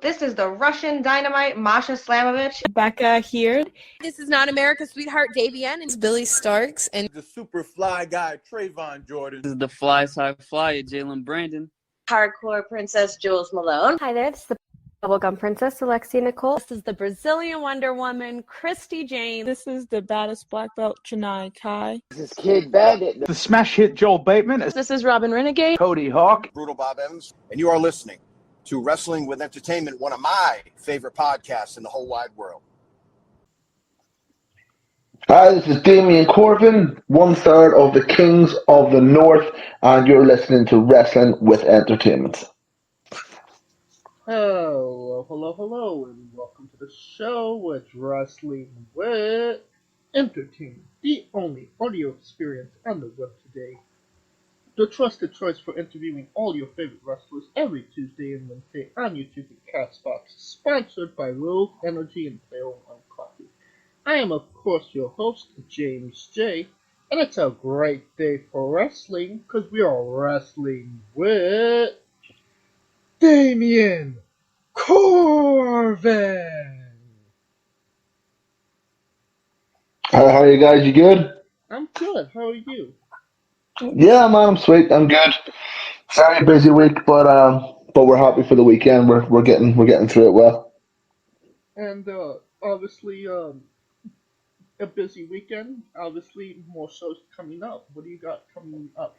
This is the Russian Dynamite, Masha Slamovich. Becca here. This is not America's sweetheart, Davian. It's Billy Starks. And the super fly guy, Trayvon Jordan. This is the fly side flyer, Jalen Brandon. Hardcore Princess, Jules Malone. Hi there, this is the Bubblegum Princess, Alexia Nicole. This is the Brazilian Wonder Woman, Christy Jane. This is the baddest black belt, Chennai Kai. This is Kid Bandit. The smash hit Joel Bateman. This is Robin Renegade. Cody Hawk. Brutal Bob Evans. And you are listening to Wrestling with Entertainment, one of my favorite podcasts in the whole wide world. Hi, this is Damien Corvin, 1/3 of the Kings of the North, and you're listening to Wrestling with Entertainment. Hello, and welcome to the show with Wrestling with Entertainment, the only audio experience on the web today. The trusted choice for interviewing all your favorite wrestlers every Tuesday and Wednesday on YouTube and Castbox, sponsored by Rogue Energy and Fail on Coffee. I am, of course, your host, James J., and it's a great day for wrestling, because we are wrestling with Damien Corvin. How are you guys? You good? I'm good. How are you? Yeah, man, I'm sweet. I'm good. Very busy week, but we're happy for the weekend. We're getting through it well. And obviously, a busy weekend. Obviously, more shows coming up. What do you got coming up?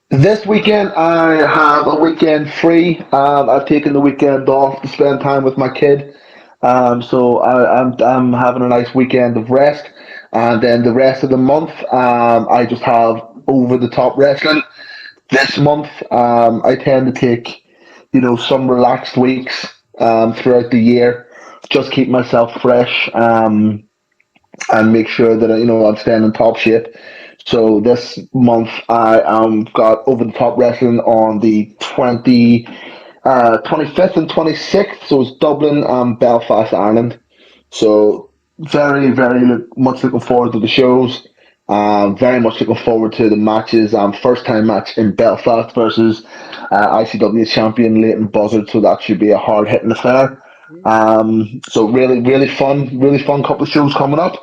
This weekend, I have a weekend free. I've taken the weekend off to spend time with my kid. So I'm having a nice weekend of rest. And then the rest of the month, I just have over-the-top wrestling. This month, I tend to take, some relaxed weeks throughout the year. Just keep myself fresh and make sure that I'm staying in top shape. So this month I got over the top wrestling on the 25th and 26th. So it's Dublin and Belfast, Ireland. So very, very much looking forward to the shows. Very much looking forward to the matches. First time match in Belfast versus ICW champion Leighton Buzzard. So that should be a hard hitting affair. So really fun couple of shows coming up.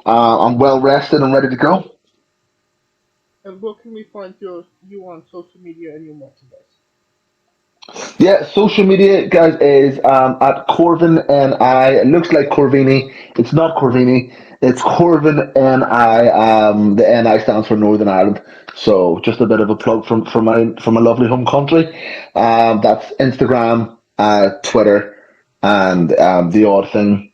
I'm well rested and ready to go. And where can we find you on social media and your merchandise? Yeah, social media, guys, is at Corvin NI. It looks like Corvini. It's not Corvini. It's Corvin NI. The NI stands for Northern Ireland. So just a bit of a plug from my lovely home country. That's Instagram, Twitter, and the odd thing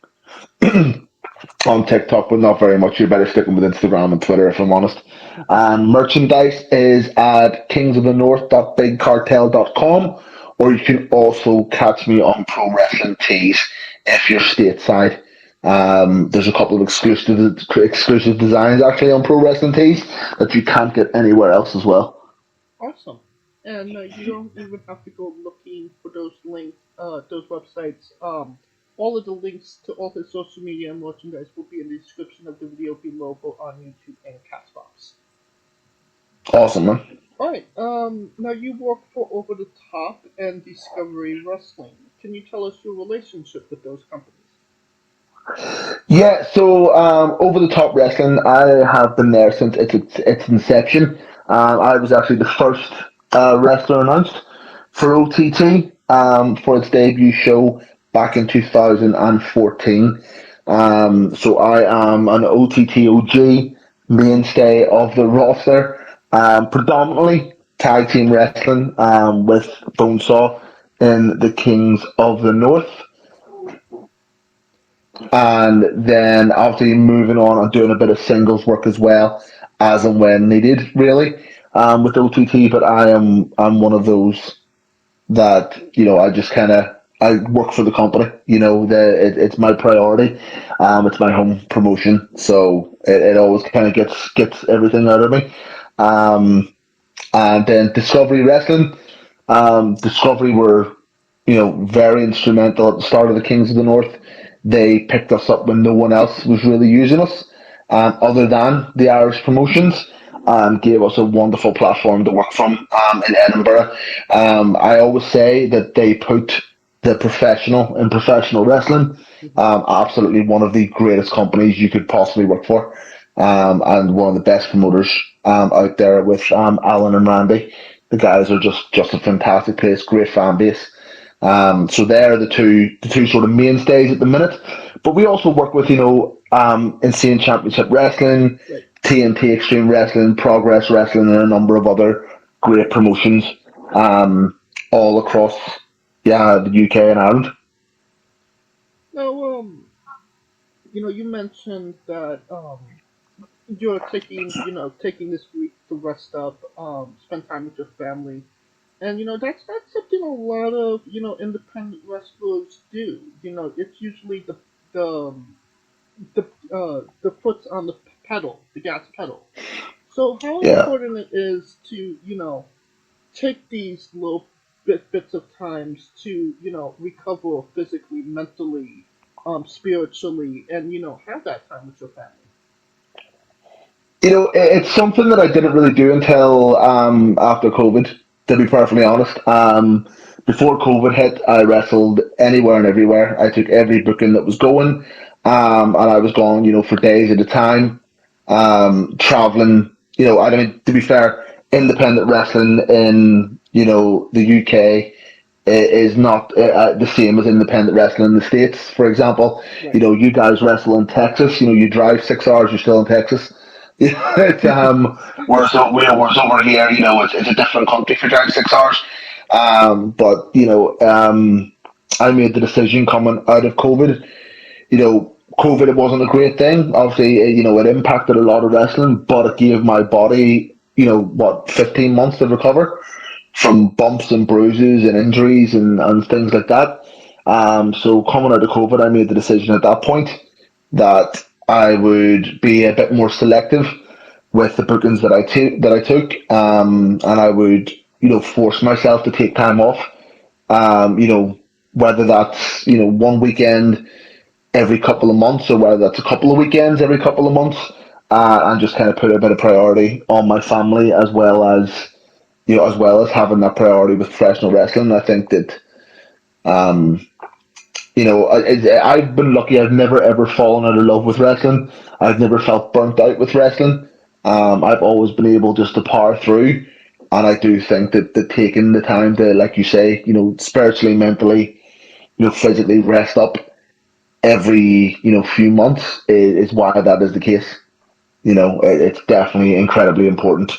on TikTok, but not very much. You're better sticking with Instagram and Twitter, if I'm honest. And merchandise is at kingsofthenorth.bigcartel.com, or you can also catch me on Pro Wrestling Tees if you're stateside. There's a couple of exclusive designs actually on Pro Wrestling Tees that you can't get anywhere else as well. Awesome. And you don't even have to go looking for those links, those websites. All of the links to all his social media and merchandise will be in the description of the video below, both on YouTube and Castbox. Awesome, man. Alright, now you work for Over the Top and Discovery Wrestling. Can you tell us your relationship with those companies? Yeah, so Over the Top Wrestling, I have been there since its inception. I was actually the first wrestler announced for OTT for its debut show back in 2014. So I am an OTT OG, mainstay of the roster. Predominantly tag team wrestling with Bonesaw in the Kings of the North. And then after moving on and doing a bit of singles work as well, as and when needed, really, with OTT. But I'm one of those that, I work for the company. It's my priority. It's my home promotion, so it always kind of gets everything out of me. And then Discovery Wrestling. Discovery were, very instrumental at the start of the Kings of the North. They picked us up when no one else was really using us, other than the Irish promotions, and gave us a wonderful platform to work from in Edinburgh. I always say that they put the professional wrestling. Absolutely one of the greatest companies you could possibly work for, and one of the best promoters out there with Alan and Randy. The guys are just a fantastic place, great fan base. So they're the two sort of mainstays at the minute. But we also work with, Insane Championship Wrestling, TNT Extreme Wrestling, Progress Wrestling, and a number of other great promotions all across the UK and Ireland. Now, you mentioned that you're taking this week to rest up, spend time with your family, and that's something a lot of independent wrestlers do. It's usually the foot's on the pedal, the gas pedal. So how important it is to take these little bits of times to recover physically, mentally, spiritually, and have that time with your family. It's something that I didn't really do until after COVID, to be perfectly honest. Before COVID hit, I wrestled anywhere and everywhere. I took every booking that was going, and I was gone, for days at a time, traveling. To be fair, independent wrestling in, the UK is not the same as independent wrestling in the States, for example. Right. You guys wrestle in Texas, you drive 6 hours, you're still in Texas. Whereas over here, it's a different country for driving 6 hours. But I made the decision coming out of COVID. COVID, it wasn't a great thing. Obviously, it impacted a lot of wrestling, but it gave my body, 15 months to recover from bumps and bruises and injuries and things like that. So coming out of COVID, I made the decision at that point that I would be a bit more selective with the bookings that I took, and I would, force myself to take time off. Whether that's one weekend every couple of months, or whether that's a couple of weekends every couple of months, and just kind of put a bit of priority on my family as well as having that priority with professional wrestling. I think that I've been lucky. I've never ever fallen out of love with wrestling. I've never felt burnt out with wrestling. I've always been able just to power through, and I do think that taking the time to, like you say, spiritually, mentally, physically rest up every few months is why that is the case. It's definitely incredibly important.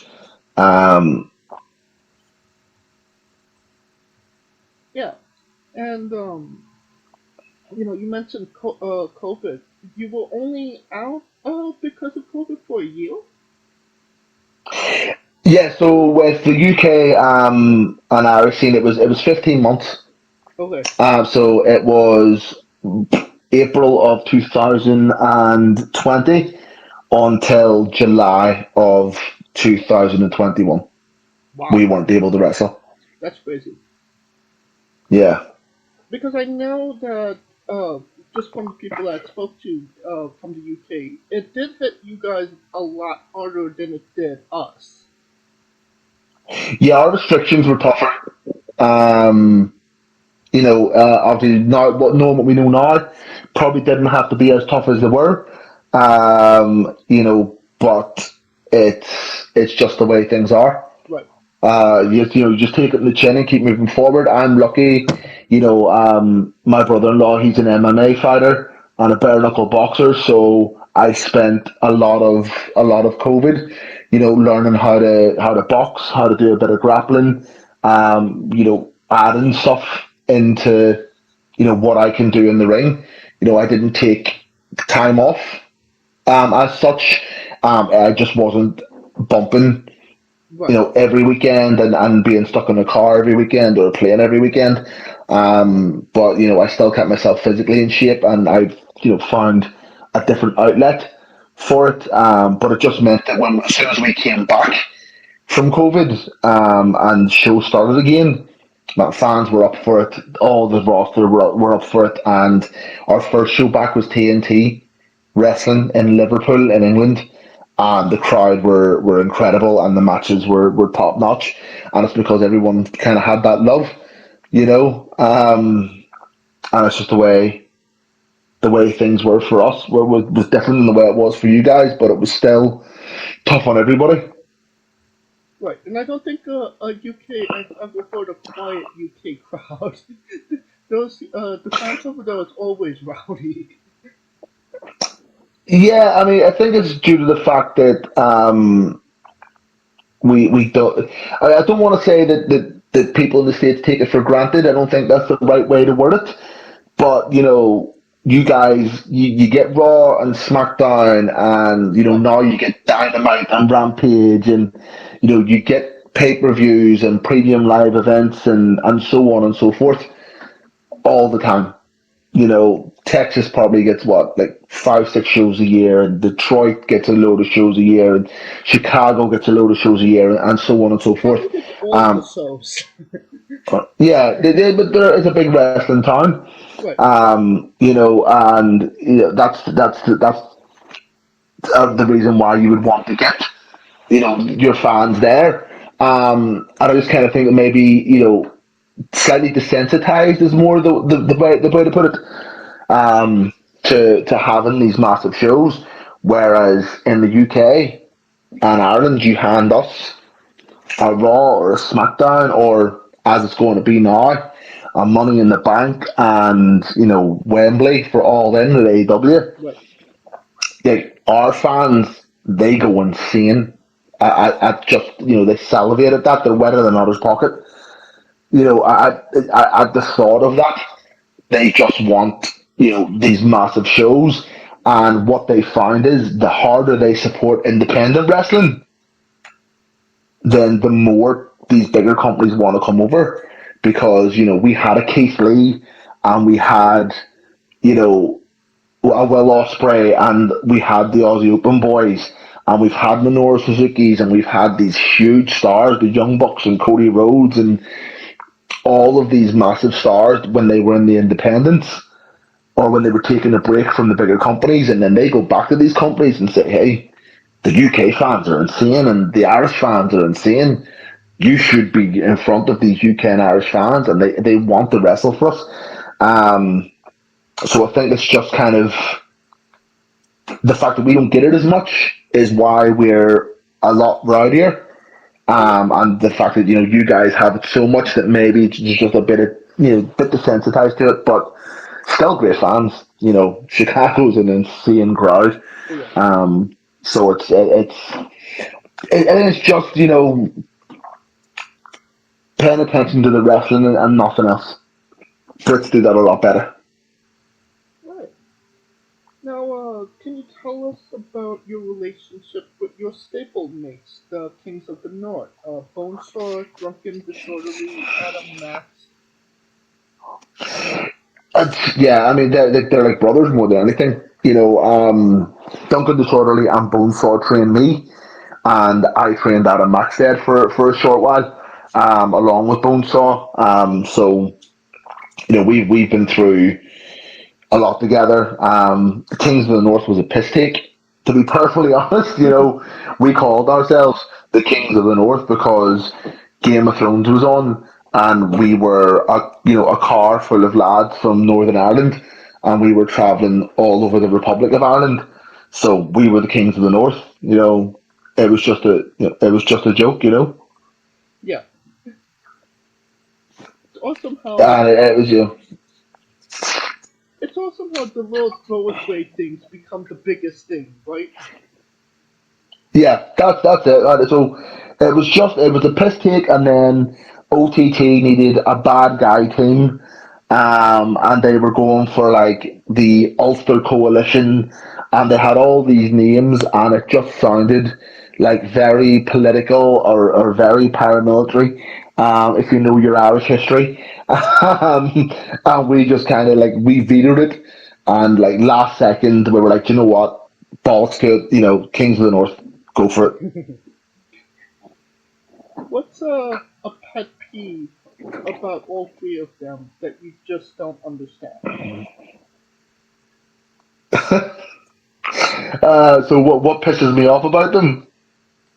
Yeah, and you mentioned COVID. You were only out because of COVID for a year. Yeah, so with the UK and Irish scene, it was 15 months. Okay. So it was April of 2020 until July of 2021. Wow. We weren't able to wrestle. That's crazy. Yeah. Because I know that just from the people that I spoke to from the UK, it did hit you guys a lot harder than it did us. Yeah, our restrictions were tougher. Obviously, knowing what we know now, probably didn't have to be as tough as they were. But it's just the way things are. Right. You just take it in the chin and keep moving forward. I'm lucky, my brother-in-law, he's an MMA fighter and a bare knuckle boxer, so I spent a lot of COVID, learning how to box, how to do a bit of grappling, adding stuff into, what I can do in the ring. I didn't take time off as such. I just wasn't bumping, Right. every weekend and being stuck in a car every weekend or playing every weekend. But I still kept myself physically in shape, and I've found a different outlet for it. But it just meant that as soon as we came back from COVID and shows started again, fans were up for it. All the roster were up for it, and our first show back was TNT Wrestling in Liverpool in England. And the crowd were incredible, and the matches were top notch, and it's because everyone kind of had that love, and it's just the way things were for us was different than the way it was for you guys, but it was still tough on everybody. Right, and I don't think I've ever heard a quiet UK crowd. The fans over there is always rowdy. Yeah, I mean, I think it's due to the fact that we don't. I don't want to say that people in the States take it for granted. I don't think that's the right way to word it. But you guys, you get Raw and SmackDown, and now you get Dynamite and Rampage, and you get pay-per-views and premium live events and so on and so forth all the time. Texas probably gets what, like 5, 6 shows a year, and Detroit gets a load of shows a year, and Chicago gets a load of shows a year, and so on and so forth. All the shows. Yeah, but there is a big wrestling town. Right. And that's the reason why you would want to get your fans there. And I just kind of think that maybe slightly desensitized is more the way to put it. To having these massive shows, whereas in the UK and Ireland you hand us a Raw or a SmackDown, or as it's going to be now, a Money in the Bank and Wembley for All In at AEW. Right. Like, our fans, they go insane at just they salivate at that. They're wetter than others' pocket. At the thought of that, they just want these massive shows. And what they find is the harder they support independent wrestling, then the more these bigger companies want to come over, because we had a Keith Lee, and we had a Will Ospreay, and we had the Aussie Open boys, and we've had Minoru Suzuki's, and we've had these huge stars, the Young Bucks and Cody Rhodes, and all of these massive stars when they were in the independents, or when they were taking a break from the bigger companies, and then they go back to these companies and say, hey, the UK fans are insane and the Irish fans are insane. You should be in front of these UK and Irish fans, and they want to wrestle for us. So I think it's just kind of the fact that we don't get it as much is why we're a lot rowdier. And the fact that you guys have it so much that maybe it's just a bit of bit desensitized to it, but still great fans. Chicago's an insane crowd. So it's just paying attention to the wrestling and nothing else. Brits do that a lot better. Right. Now, can you tell us about your relationship with your stablemates, the Kings of the North? Bonesaw, Drunken Disorderly, Adam Max. Yeah, I mean they're like brothers more than anything. Duncan Disorderly and Bonesaw trained me, and I trained Adam Maxted for a short while, along with Bonesaw. So we've been through a lot together. The Kings of the North was a piss take, to be perfectly honest. We called ourselves the Kings of the North because Game of Thrones was on, and we were a car full of lads from Northern Ireland, and we were traveling all over the Republic of Ireland. So we were the Kings of the North. It was just a joke. Yeah. It's awesome how. And it was It's awesome how the little throwaway things become the biggest thing, right? Yeah, that's it. Right. So it was a piss take, and then OTT needed a bad guy team, and they were going for like the Ulster Coalition, and they had all these names, and it just sounded like very political or very paramilitary. If you know your Irish history, and we just kind of we vetoed it, and last second we were like, you know what, balls to it, Kings of the North. Go for it. What's a pet peeve about all three of them that you just don't understand? So what pisses me off about them?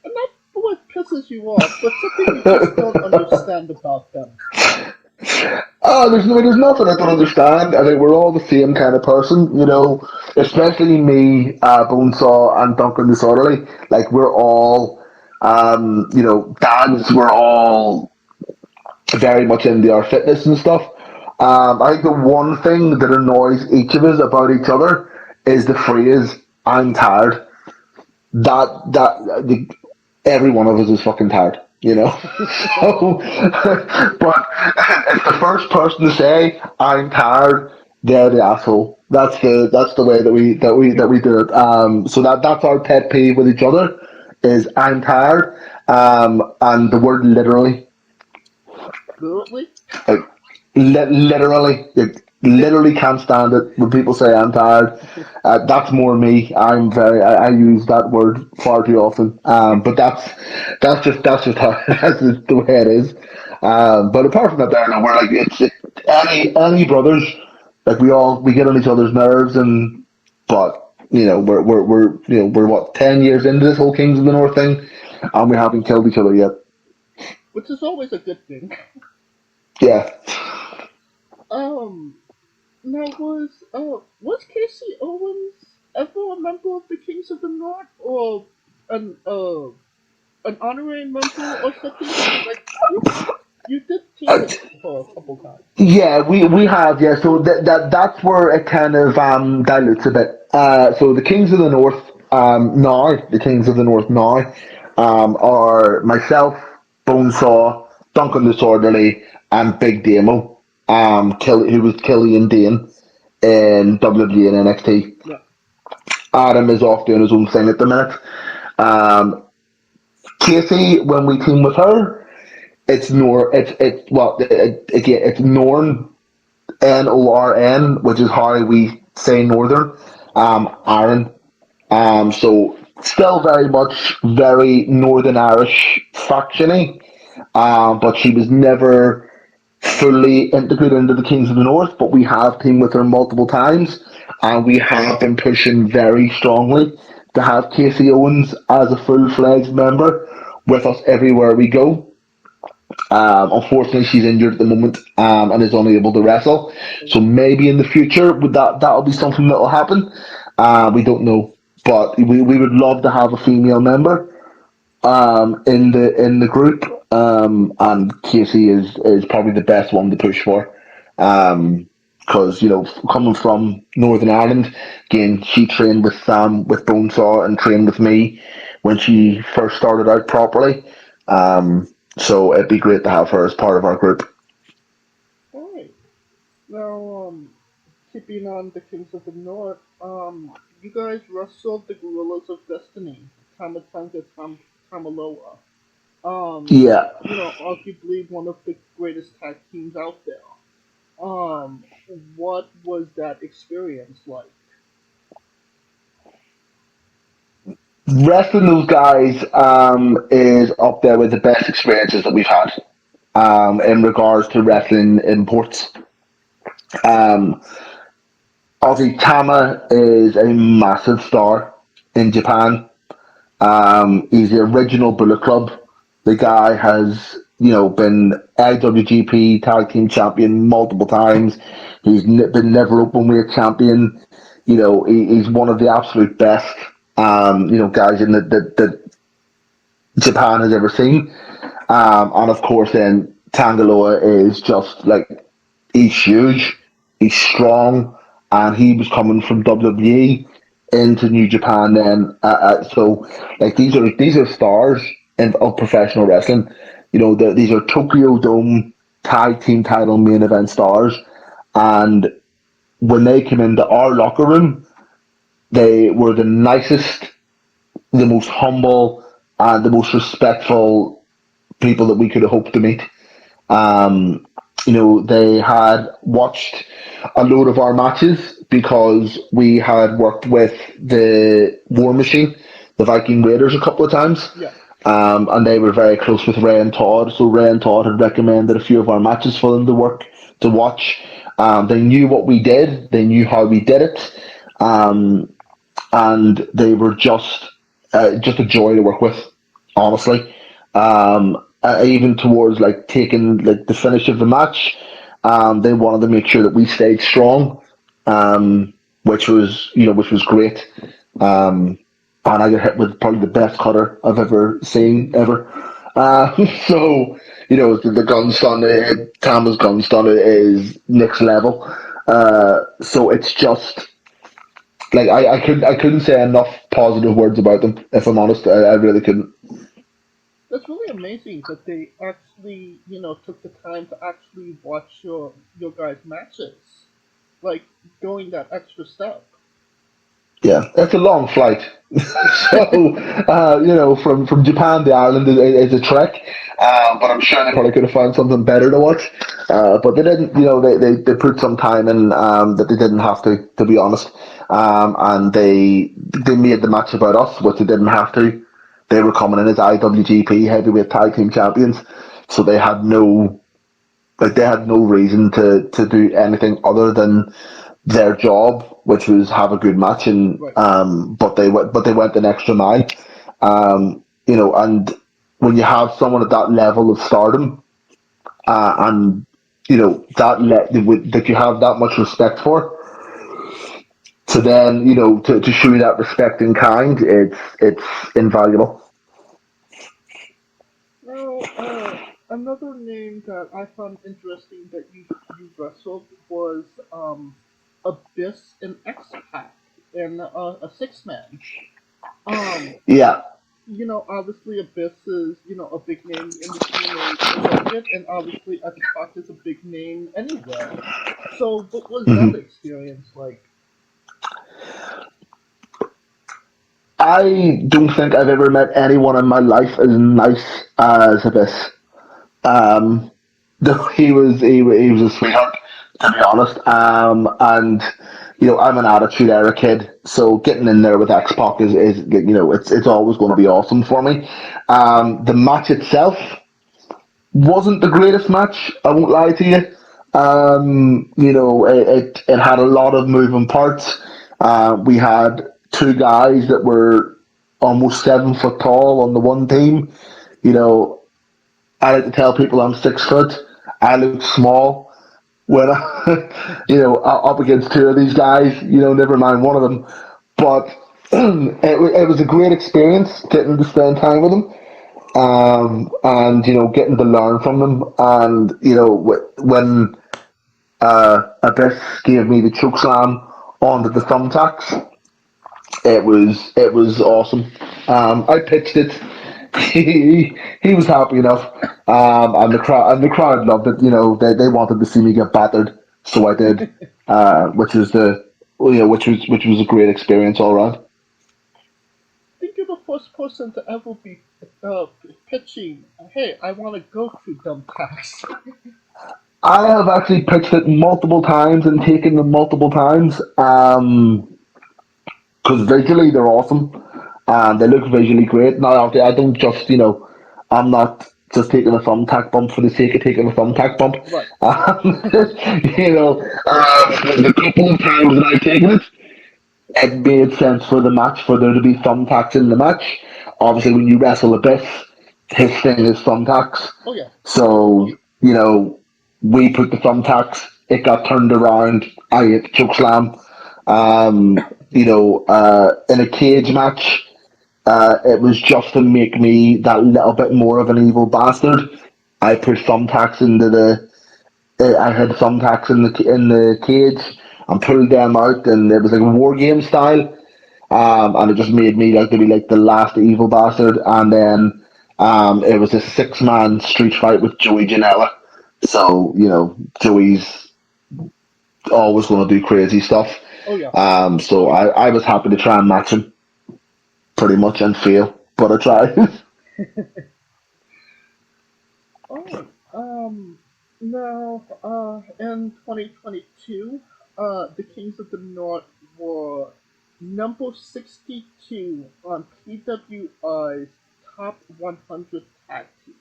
Not what pisses you off, but something you just don't understand about them. there's nothing I don't understand. I think we're all the same kind of person, especially me, Bonesaw, and Duncan Disorderly. Like, we're all, dads, we're all very much into our fitness and stuff. I think the one thing that annoys each of us about each other is the phrase, I'm tired. Every one of us is fucking tired, So, but if the first person to say I'm tired, they're the asshole. That's the way that we do it. So that's our pet peeve with each other is I'm tired. And the word literally, Literally? like, literally can't stand it when people say I'm tired. That's more me. I use that word far too often. But that's just how that's just the way it is. But apart from that, there, we're like any brothers. Like we get on each other's nerves, but we're what 10 years into this whole Kings of the North thing, and we haven't killed each other yet. Which is always a good thing. Yeah. Now was Casey Owens ever a member of the Kings of the North, or an honorary member or something? Like you did team with her a couple times. Yeah, we have, yeah. So that's where it kind of dilutes a bit. So the Kings of the North now are myself, Bonesaw, Duncan Disorderly, and Big Damo, who was Killian Dane in WWE and NXT. Yeah. Adam is off doing his own thing at the minute. Casey, when we team with her, it's Norn, Norn, which is how we say Northern, Aaron. So still very Northern Irish factiony, but she was never fully integrated into the Kings of the North. But we have teamed with her multiple times, and we have been pushing very strongly to have Casey Owens as a full-fledged member with us everywhere we go. Unfortunately, she's injured at the moment and is unable to wrestle. So maybe in the future, that'll be something that'll happen. We don't know, but we would love to have a female member in the group. And Casey is probably the best one to push for. Because coming from Northern Ireland, again, she trained with Bonesaw and trained with me when she first started out properly. So it'd be great to have her as part of our group. Alright. Now, keeping on the Kings of the North, you guys wrestled the Gorillas of Destiny, Tamatanga Tamaloa. Yeah. Arguably one of the greatest tag teams out there. What was that experience like? Wrestling those guys is up there with the best experiences that we've had in regards to wrestling imports. Obviously, Tama is a massive star in Japan. He's the original Bullet Club. The guy has, been IWGP Tag Team Champion multiple times. He's been never Openweight Champion. He's one of the absolute best, guys in that Japan has ever seen. And of course, then Tangaloa is just like, he's huge, he's strong, and he was coming from WWE into New Japan then. So, like, these are stars of professional wrestling. These are Tokyo Dome tag team title main event stars, and when they came into our locker room, they were the nicest, the most humble, and the most respectful people that we could have hoped to meet. They had watched a load of our matches because we had worked with the War Machine, the Viking Raiders, a couple of times. Yeah. And they were very close with Ray and Todd, so Ray and Todd had recommended a few of our matches for them to watch. They knew what we did, they knew how we did it, and they were just a joy to work with, honestly. Even towards taking the finish of the match, They wanted to make sure that we stayed strong, which was great. And I got hit with probably the best cutter I've ever seen ever. So the gun stun, Tama's gun stun is next level. So it's just like I couldn't say enough positive words about them. If I'm honest, I really couldn't. That's really amazing that they actually, took the time to actually watch your guys' matches, like going that extra step. Yeah, it's a long flight. So, from Japan to Ireland is a trek. But I'm sure they probably could have found something better to watch. But they didn't, they put some time in that they didn't have to be honest. And they made the match about us, which they didn't have to. They were coming in as IWGP Heavyweight Tag Team Champions. So they had no reason to do anything other than their job, which was have a good match, and Right. but they went an extra mile. And when you have someone at that level of stardom, and that you have that much respect for, so then to show you that respect in kind, it's invaluable. Now, another name that I found interesting that you wrestled was Abyss and X Pac in a six man. Um, Yeah. Obviously Abyss is a big name in the TNA circuit, and obviously X Pac is a big name anywhere. So, what was that Mhm. experience like? I don't think I've ever met anyone in my life as nice as Abyss. Um, he was a sweetheart, to be honest. And I'm an Attitude Era kid, so getting in there with X Pac is it's always going to be awesome for me. The match itself wasn't the greatest match. I won't lie to you. It had a lot of moving parts. We had two guys that were almost 7 foot tall on the one team. You know, I like to tell people I'm 6 foot. I look small when up against two of these guys. Never mind one of them. But it was a great experience getting to spend time with them, and getting to learn from them. And when Abyss gave me the choke slam onto the thumbtacks, it was awesome. I pitched it. He was happy enough, and the crowd loved it. They wanted to see me get battered, so I did, which was which was a great experience all around. I think you're the first person to ever be uh, pitching. Hey, I want to go through dumb tax. I have actually pitched it multiple times and taken them multiple times. Because visually they're awesome and they look visually great. Now, obviously, I don't just, I'm not just taking a thumbtack bump for the sake of taking a thumbtack bump. Right. The couple of times that I've taken it, it made sense for the match for there to be thumbtacks in the match. Obviously, when you wrestle Abyss, his thing is thumbtacks. Oh yeah. So, we put the thumbtacks, it got turned around, I hit the choke slam. In a cage match, it was just to make me that little bit more of an evil bastard. I put thumbtacks I had thumbtacks in the cage and pulled them out, and it was like war game style. And it just made me like to be like the last evil bastard. And then it was a 6-man street fight with Joey Janela. So Joey's always going to do crazy stuff. Oh yeah. So I was happy to try and match him, pretty much, and fail, but I tried. Oh. Now, in 2022, the Kings of the North were number 62 on PWI's top 100 tag teams.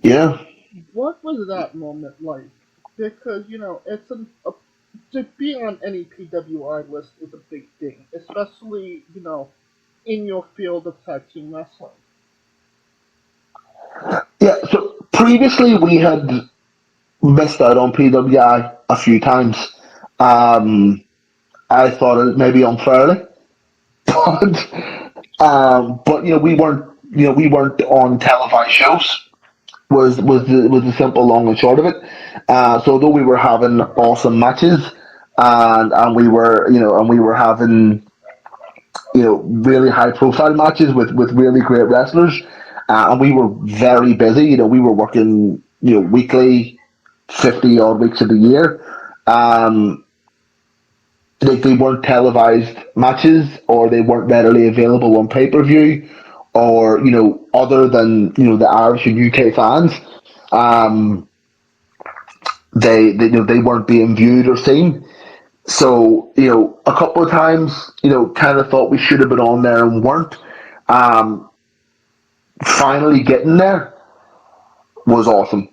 Yeah. What was that moment like? Because to be on any PWI list is a big thing, especially in your field of tag team wrestling. Yeah, so previously we had missed out on PWI a few times. I thought it maybe unfairly, but we weren't on televised shows. Was the simple long and short of it. So although we were having awesome matches, and we were having really high profile matches with really great wrestlers, and we were very busy. We were working weekly, 50 odd weeks of the year. They weren't televised matches, or they weren't readily available on pay-per-view, or other than the Irish and UK fans. They weren't being viewed or seen. So a couple of times kind of thought we should have been on there and weren't. Finally getting there was awesome.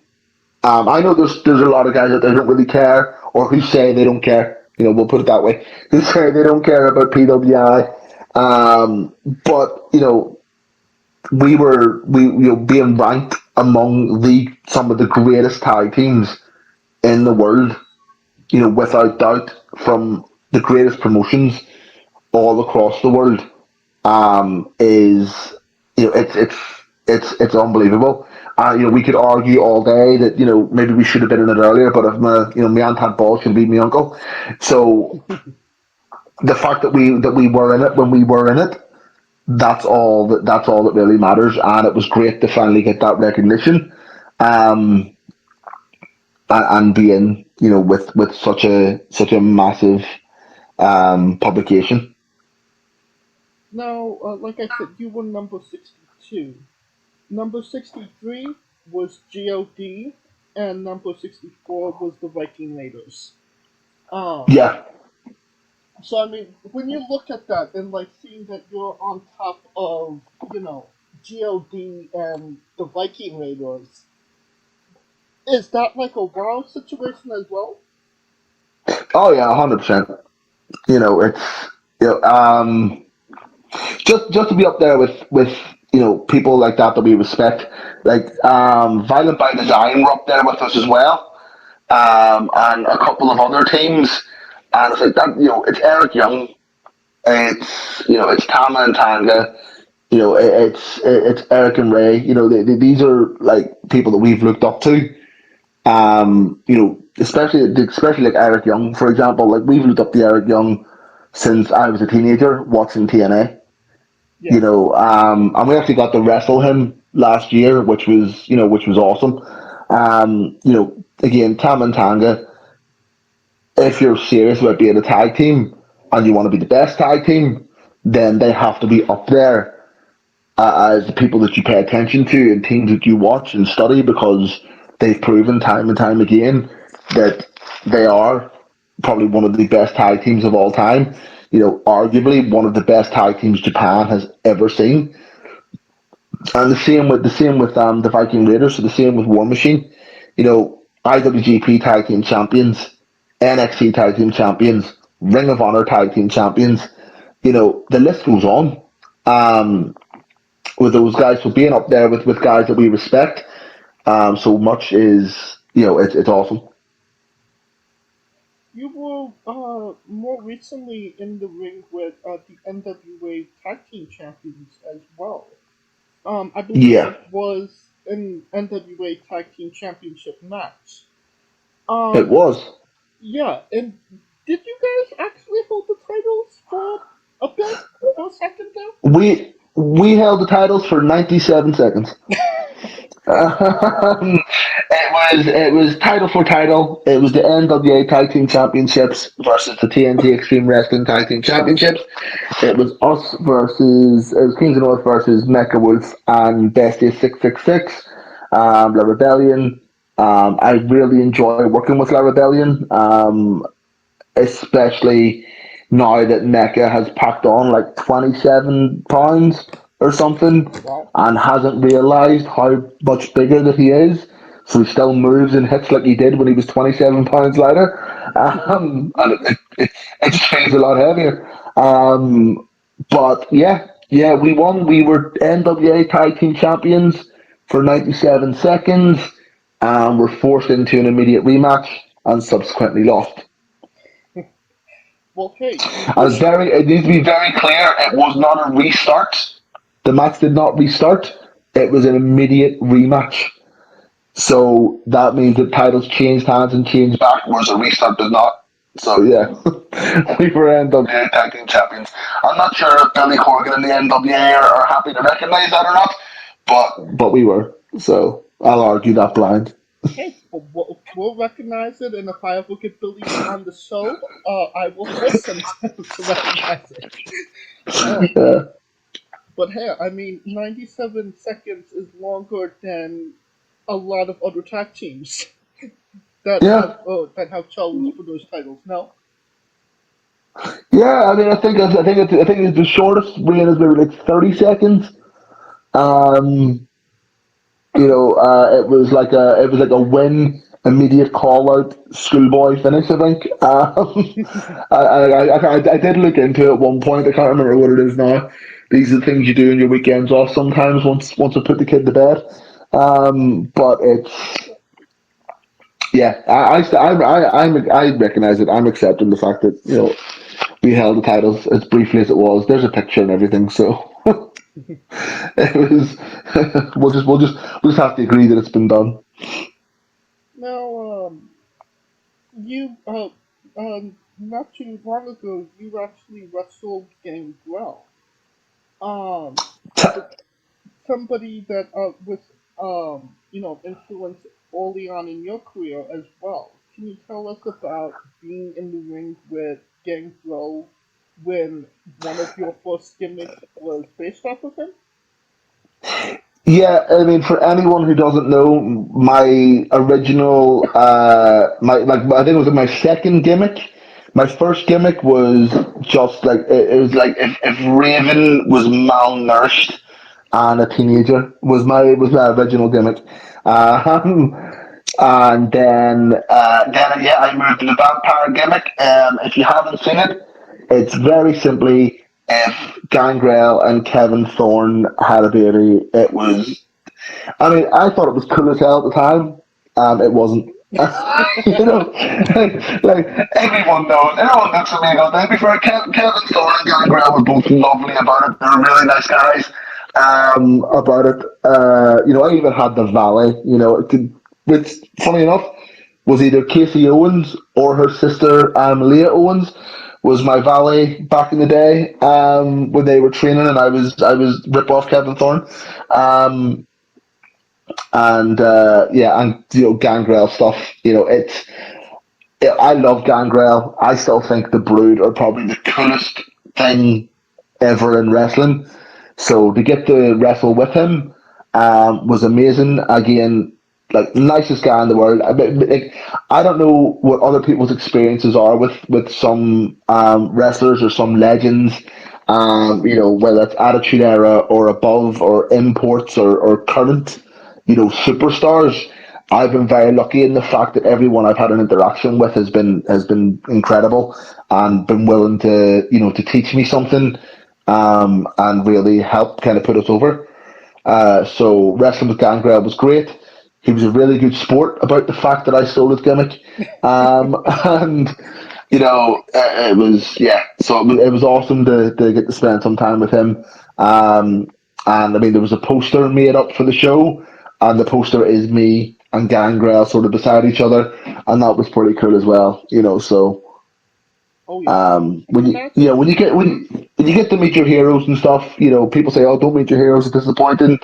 I know there's a lot of guys that don't really care, or who say they don't care. We'll put it that way. Who say they don't care about PWI. But we being ranked among some of the greatest tag teams in the world, without doubt, from the greatest promotions all across the world, is it's unbelievable. We could argue all day that maybe we should have been in it earlier, but if my aunt had balls, she'd beat my uncle. So the fact that we were in it when we were in it, that's all that really matters, and it was great to finally get that recognition, and be in with such a massive publication. Now, like I said, you were number 62. Number 63 was GOD, and number 64 was the Viking Raiders. Yeah. So, I mean, when you look at that and, seeing that you're on top of, GOD and the Viking Raiders, is that like a wow situation as well? Oh yeah, 100%. It's just to be up there with people like that we respect. Violent by Design were up there with us as well, and a couple of other teams. And it's like that. It's Eric Young, it's Tama and Tanga. It's Eric and Ray. These are people that we've looked up to. Especially like Eric Young, for example. We've looked up to Eric Young since I was a teenager watching TNA. Yeah. And we actually got to wrestle him last year, which was awesome. Again, Tam and Tanga, if you're serious about being a tag team and you want to be the best tag team, then they have to be up there as the people that you pay attention to and teams that you watch and study, because they've proven time and time again that they are probably one of the best tag teams of all time. Arguably one of the best tag teams Japan has ever seen. And the same with the Viking Raiders, so the same with War Machine. IWGP Tag Team Champions, NXT Tag Team Champions, Ring of Honor Tag Team Champions. The list goes on. With those guys, so being up there with guys that we respect so much is, it's awesome. You were more recently in the ring with the NWA Tag Team Champions as well. I believe it was an NWA Tag Team Championship match. It was. Yeah, and did you guys actually hold the titles for a bit, for a second there? We held the titles for 97 seconds. It was title for title. It was the NWA Tag Team Championships versus the TNT Extreme Wrestling Tag Team Championships. It was Kings of North versus Mecha Wolf and Bestia 666. La Rebellion. I really enjoy working with La Rebellion, especially now that Mecha has packed on 27 pounds or something, and hasn't realised how much bigger that he is. So he still moves and hits like he did when he was 27 pounds lighter, and it just feels a lot heavier. But yeah, we won. We were NWA Tag Team Champions for 97 seconds. and were forced into an immediate rematch and subsequently lost. Well, hey, And it needs to be very clear, it was not a restart. The match did not restart. It was an immediate rematch. So that means that titles changed hands and changed back, whereas a restart did not. So yeah, we were NWA Tag Team Champions. I'm not sure if Billy Corgan and the NWA are happy to recognise that or not, but we were. So I'll argue that blind. hey, we'll recognize it, and if I ever get Billy on the show, I will force him to recognize it. Yeah. But hey, I mean, 97 seconds is longer than a lot of other tag teams that Yeah. have challenged for those titles. No. Yeah, I mean, I think it's the shortest reign is maybe like 30 seconds. It was like a win, immediate call out, schoolboy finish. I think. I did look into it at one point. I can't remember what it is now. These are the things you do in your weekends off. Sometimes once I put the kid to bed. But it's yeah. I recognize it. I'm accepting the fact that we held the titles as briefly as it was. There's a picture and everything, so. It was. we'll just have to agree that it's been done. Now, you not too long ago, you actually wrestled Gangrel. Um, somebody that was influenced early on in your career as well. Can you tell us about being in the ring with Gangrel when one of your first gimmicks was based off of him? Yeah, I mean, for anyone who doesn't know, my original, I think it was my second gimmick. My first gimmick was just like it was like if Raven was malnourished and a teenager was my original gimmick. Um, and then yeah, I moved to the vampire gimmick. If you haven't seen it, it's very simply if Gangrel and Kevin Thorne had a baby. It was. I mean, I thought it was cool as hell at the time. It wasn't. Like everyone knows. Everyone looks at me and goes, "Now, before Kevin Thorne and Gangrel were both lovely about it. They were really nice guys." About it. I even had the valet. Which, funny enough, was either Casey Owens or her sister Leah Owens was my valet back in the day when they were training and I was rip off Kevin Thorne. Gangrel stuff. I love Gangrel. I still think the Brood are probably the coolest thing ever in wrestling. So to get to wrestle with him was amazing. Again, like nicest guy in the world. I don't know what other people's experiences are with some wrestlers or some legends. Whether it's Attitude Era or above or imports or current, superstars. I've been very lucky in the fact that everyone I've had an interaction with has been incredible and been willing to teach me something and really help kind of put us over. So wrestling with Gangrel was great. He was a really good sport about the fact that I stole his gimmick, and it was So it was awesome to get to spend some time with him. And I mean, there was a poster made up for the show, and the poster is me and Gangrel sort of beside each other, and that was pretty cool as well. So. Oh, yeah. When you get to meet your heroes and stuff, people say, "Oh, don't meet your heroes; it's disappointing."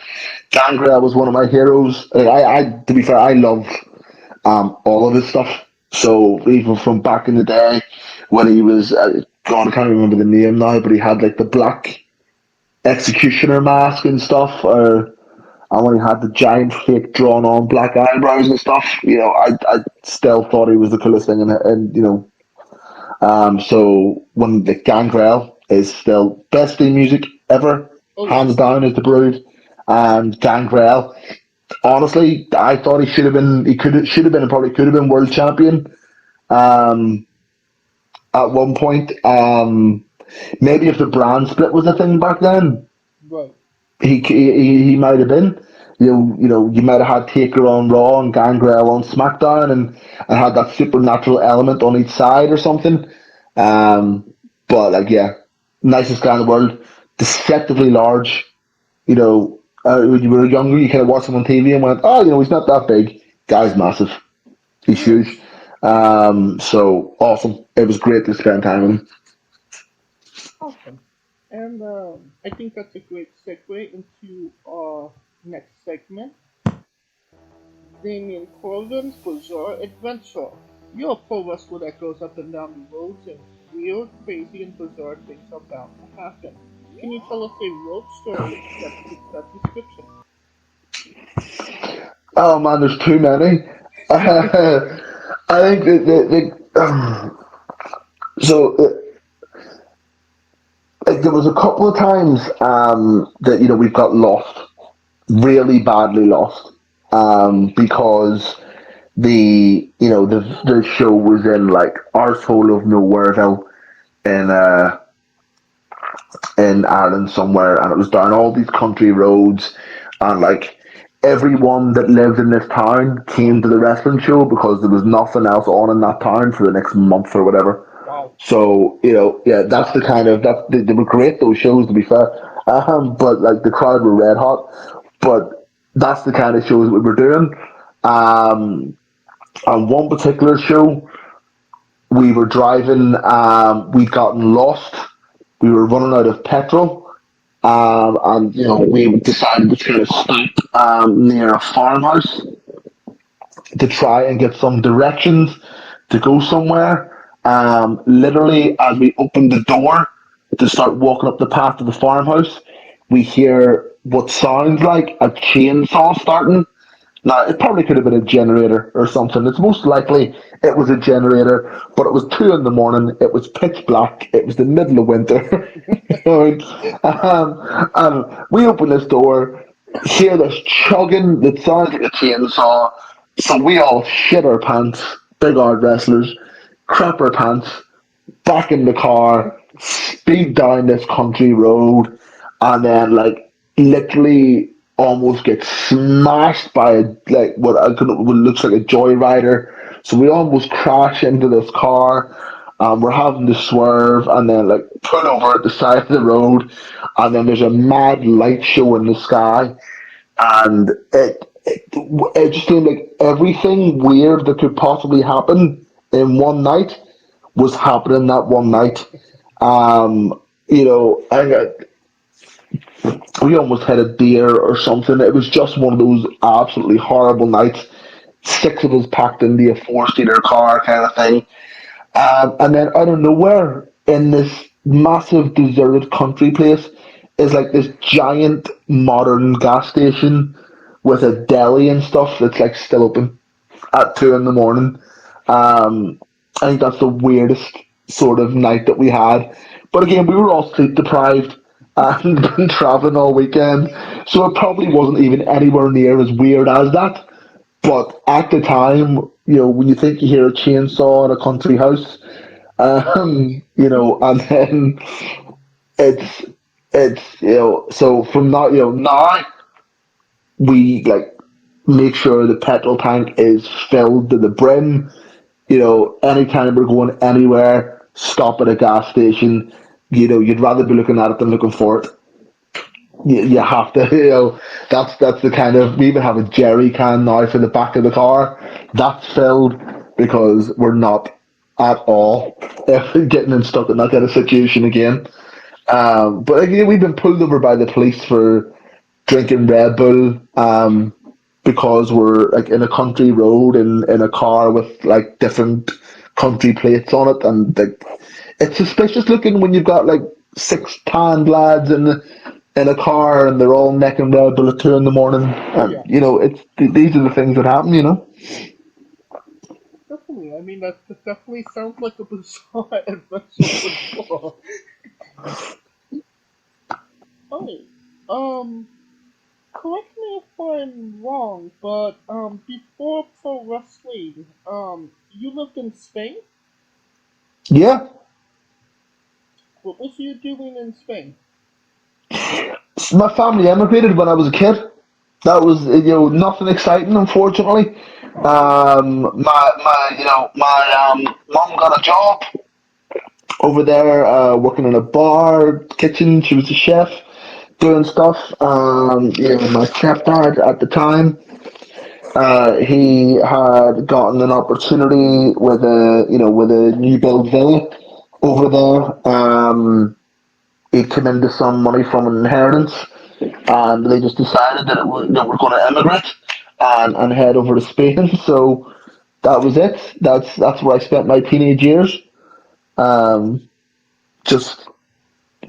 Gangrel was one of my heroes. To be fair, I love all of his stuff. So even from back in the day when he was, God, I can't remember the name now, but he had like the black executioner mask and stuff, and when he had the giant fake drawn on black eyebrows and stuff, I still thought he was the coolest thing, so when the Gangrel is still best theme music ever, hands down is the Brood, and Gangrel. Honestly, I thought he should have been. Should have been, and probably could have been world champion. At one point, maybe if the brand split was a thing back then, right. he might have been. You might have had Taker on Raw and Gangrel on SmackDown, and had that supernatural element on each side or something. But like, yeah, nicest guy in the world, deceptively large. When you were younger, you kind of watched him on TV and went, oh, he's not that big. Guy's massive. He's huge. So awesome. It was great to spend time with him. Awesome. And I think that's a great segue into our next segment. Damien Corvin's Bizarre Adventure. You're a pro wrestler that goes up and down the roads, and weird, crazy, and bizarre things are bound to happen. Can you tell us a road story that fits that description? Oh man, there's too many. I think there was a couple of times that we've got lost, really badly lost, because the show was in like arsehole of Nowhereville in Ireland somewhere, and it was down all these country roads, and like everyone that lived in this town came to the wrestling show because there was nothing else on in that town for the next month or whatever. Wow. So that's the kind of they were great, those shows, to be fair. But like the crowd were red hot. But that's the kind of shows we were doing. On one particular show, we were driving. We'd gotten lost. We were running out of petrol, and we decided to kind of stop near a farmhouse to try and get some directions to go somewhere. Literally, as we opened the door to start walking up the path to the farmhouse, we hear what sounds like a chainsaw starting. Now, it probably could have been a generator or something. It's most likely it was a generator, but it was 2 a.m. It was pitch black. It was the middle of winter. And we open this door, hear this chugging that sounds like a chainsaw. So we all shit our pants, big hard wrestlers, crap our pants, back in the car, speed down this country road, and then like literally almost get smashed by what looks like a joyrider. So we almost crash into this car. We're having to swerve and then like pull over at the side of the road, and then there's a mad light show in the sky, and it just seemed like everything weird that could possibly happen in one night was happening that one night. We almost had a deer or something. It was just one of those absolutely horrible nights. 6 of us packed into a 4-seater car kind of thing. And then out of nowhere, in this massive deserted country place, is like this giant modern gas station with a deli and stuff that's like still open at 2 a.m. I think that's the weirdest sort of night that we had. But again, we were all sleep deprived and been traveling all weekend, so it probably wasn't even anywhere near as weird as that. But at the time, when you think you hear a chainsaw in a country house, and then so from that, now we like make sure the petrol tank is filled to the brim. Anytime we're going anywhere, stop at a gas station. You'd rather be looking at it than looking for it. You have to, that's the kind of, we even have a jerry can now for the back of the car. That's filled because we're not at all getting in stuck in that kind of situation again. But again, we've been pulled over by the police for drinking Red Bull, because we're like in a country road in a car with like different country plates on it, and like it's suspicious looking when you've got like 6 tanned lads in a car and they're all necking Red Bull at 2 a.m. And it's these are the things that happen. Definitely. I mean, that definitely sounds like a bizarre adventure for Oh, correct me if I'm wrong, but before pro wrestling, you lived in Spain? Yeah. What was you doing in Spain? My family emigrated when I was a kid. that was nothing exciting, unfortunately. My mom got a job over there, working in a bar kitchen. She was a chef, doing stuff. My stepdad at the time, he had gotten an opportunity with a new build villa over there. He came into some money from an inheritance, and they just decided that we're going to emigrate and head over to Spain. So that was it. That's where I spent my teenage years. Um, just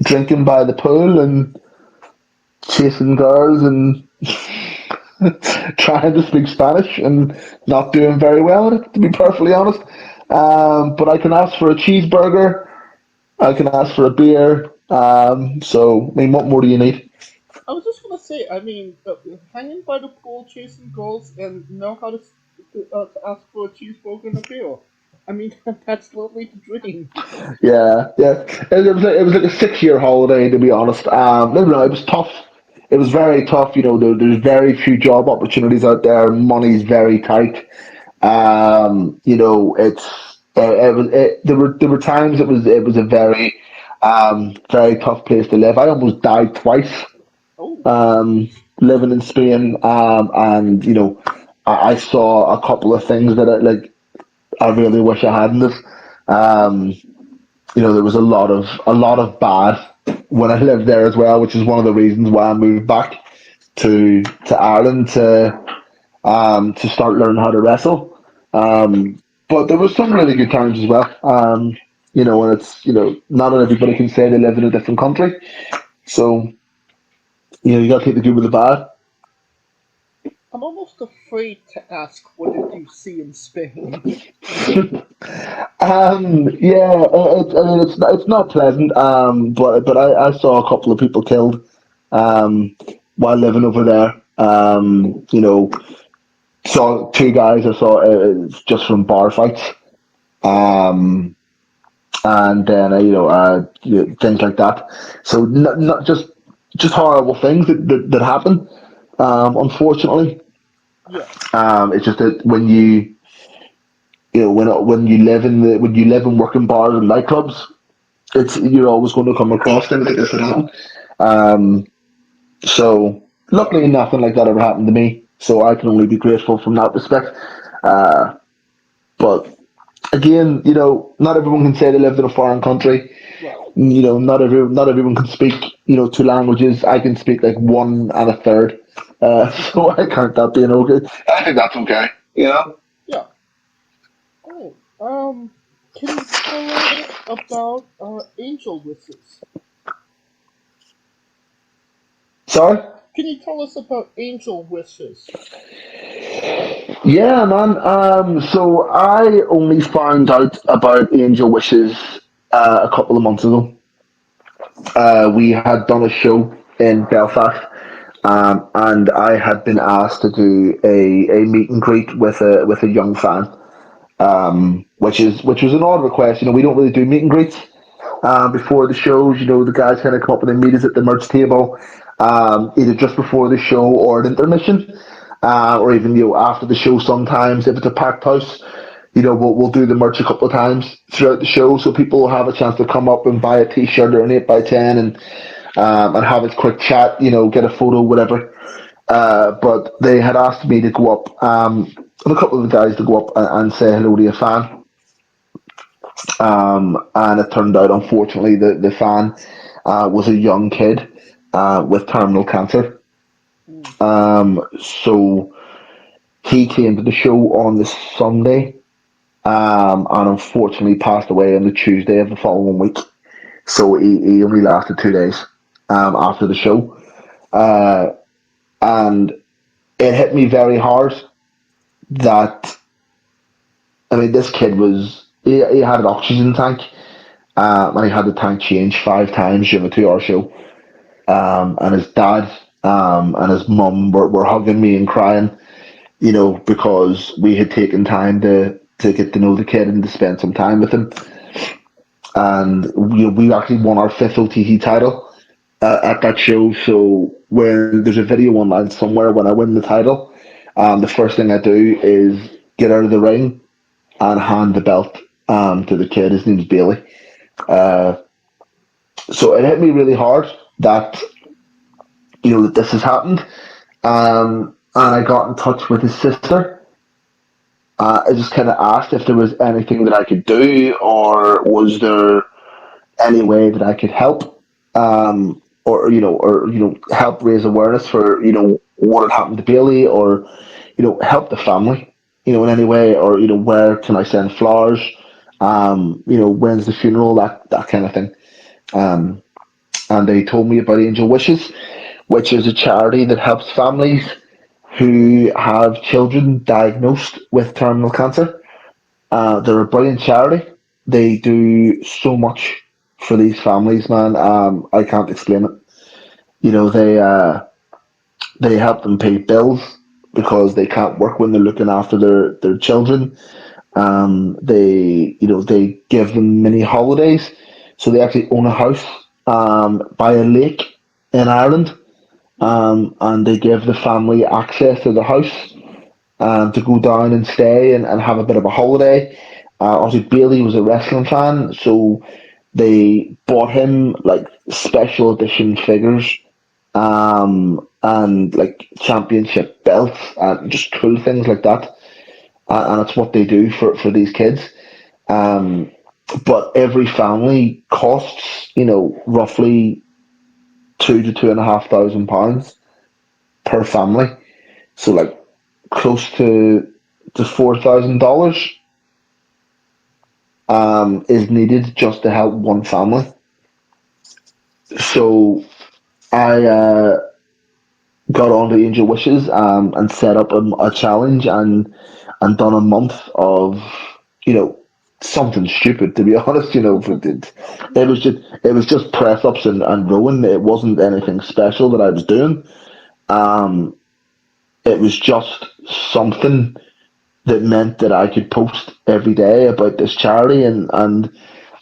drinking by the pool and chasing girls and trying to speak Spanish and not doing very well at it, to be perfectly honest. But I can ask for a cheeseburger. I can ask for a beer. So, I mean, what more do you need? I was just gonna say, I mean, hanging by the pool, chasing girls, and know how to ask for a cheeseburger and a beer. I mean, that's literally the dream. Yeah, yeah. It was like a 6 year holiday, to be honest. No, it was tough. It was very tough. There's very few job opportunities out there. Money's very tight. There were times it was a very tough place to live. I almost died twice. Oh, Living in Spain. And I saw a couple of things that I really wish I hadn't have. Um, there was a lot of bad when I lived there as well, which is one of the reasons why I moved back to Ireland to start learning how to wrestle. But there was some really good times as well. And it's not everybody can say they live in a different country, so you got to take the good with the bad. I'm almost afraid to ask, what did you see in Spain? Yeah, I mean, it's not pleasant. But I saw a couple of people killed while living over there. Saw two guys I saw just from bar fights. Um, and then things like that. So not just horrible things that happen. Unfortunately, Yeah. it's just that when you live and work in bars and nightclubs, you're always going to come across things like this that happen. So luckily nothing like that ever happened to me. So I can only be grateful from that respect. But again, not everyone can say they lived in a foreign country. Right. Not everyone can speak, two languages. I can speak like one and a third. So I count that being okay. I think that's okay. Yeah. Oh, can you tell us about angel wishes? Sorry? Can you tell us about angel wishes? Yeah, man. So I only found out about Angel Wishes a couple of months ago. We had done a show in Belfast, and I had been asked to do a meet and greet with a young fan, which was an odd request. We don't really do meet and greets before the shows. The guys kind of come up and they meet us at the merch table, either just before the show or at intermission, or even after the show. Sometimes if it's a packed house, we'll do the merch a couple of times throughout the show, so people will have a chance to come up and buy a T-shirt or an 8x10 and have a quick chat. Get a photo, whatever. But they had asked me to go up, and a couple of the guys to go up and say hello to a fan. And it turned out, unfortunately, the fan was a young kid with terminal cancer. So he came to the show on the Sunday, and unfortunately passed away on the Tuesday of the following week. So he only lasted 2 days after the show. And it hit me very hard that, I mean, this kid he had an oxygen tank, and he had the tank changed 5 times during a 2 hour show. And his dad and his mum were hugging me and crying, because we had taken time to get to know the kid and to spend some time with him. And we actually won our 5th OTT title at that show. So when there's a video online somewhere when I win the title, the first thing I do is get out of the ring and hand the belt to the kid. His name's Bailey. Uh, so it hit me really hard that that this has happened. And I got in touch with his sister. I just kind of asked if there was anything that I could do, or was there any way that I could help, or help raise awareness for what had happened to Bailey, or help the family, in any way, or where can I send flowers, when's the funeral, that kind of thing. Um, and they told me about Angel Wishes, which is a charity that helps families who have children diagnosed with terminal cancer. They're a brilliant charity. They do so much for these families, man. I can't explain it. They help them pay bills because they can't work when they're looking after their children. They give them mini holidays. So they actually own a house by a lake in Ireland, and they give the family access to the house to go down and stay and have a bit of a holiday. Obviously, Bailey was a wrestling fan, so they bought him like special edition figures, and like championship belts and just cool things like that. And it's what they do for these kids. Um, but every family costs, roughly £2,000 to £2,500 per family. So like close to $4,000 is needed just to help one family. So I got on to Angel Wishes and set up a challenge and done a month of something stupid, to be honest. It was just press ups and rowing. It wasn't anything special that I was doing. Um, it was just something that meant that I could post every day about this charity, and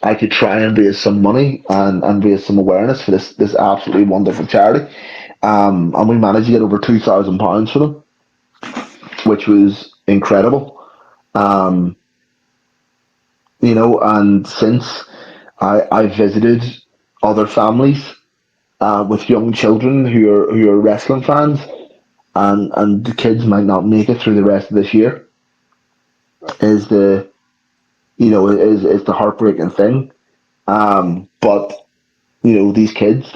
I could try and raise some money and raise some awareness for this absolutely wonderful charity. And we managed to get over £2,000 for them, which was incredible. Um, and since I visited other families with young children who are wrestling fans, and the kids might not make it through the rest of this year, is the heartbreaking thing. But these kids,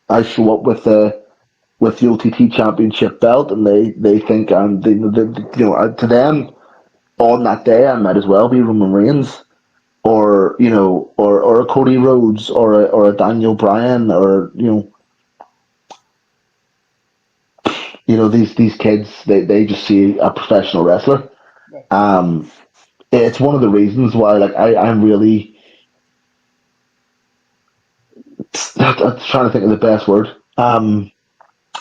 I show up with the OTT Championship belt, and they think to them on that day I might as well be Roman Reigns, or a Cody Rhodes, or a Daniel Bryan, or these kids, they just see a professional wrestler. Um, it's one of the reasons why like I'm really I'm trying to think of the best word. I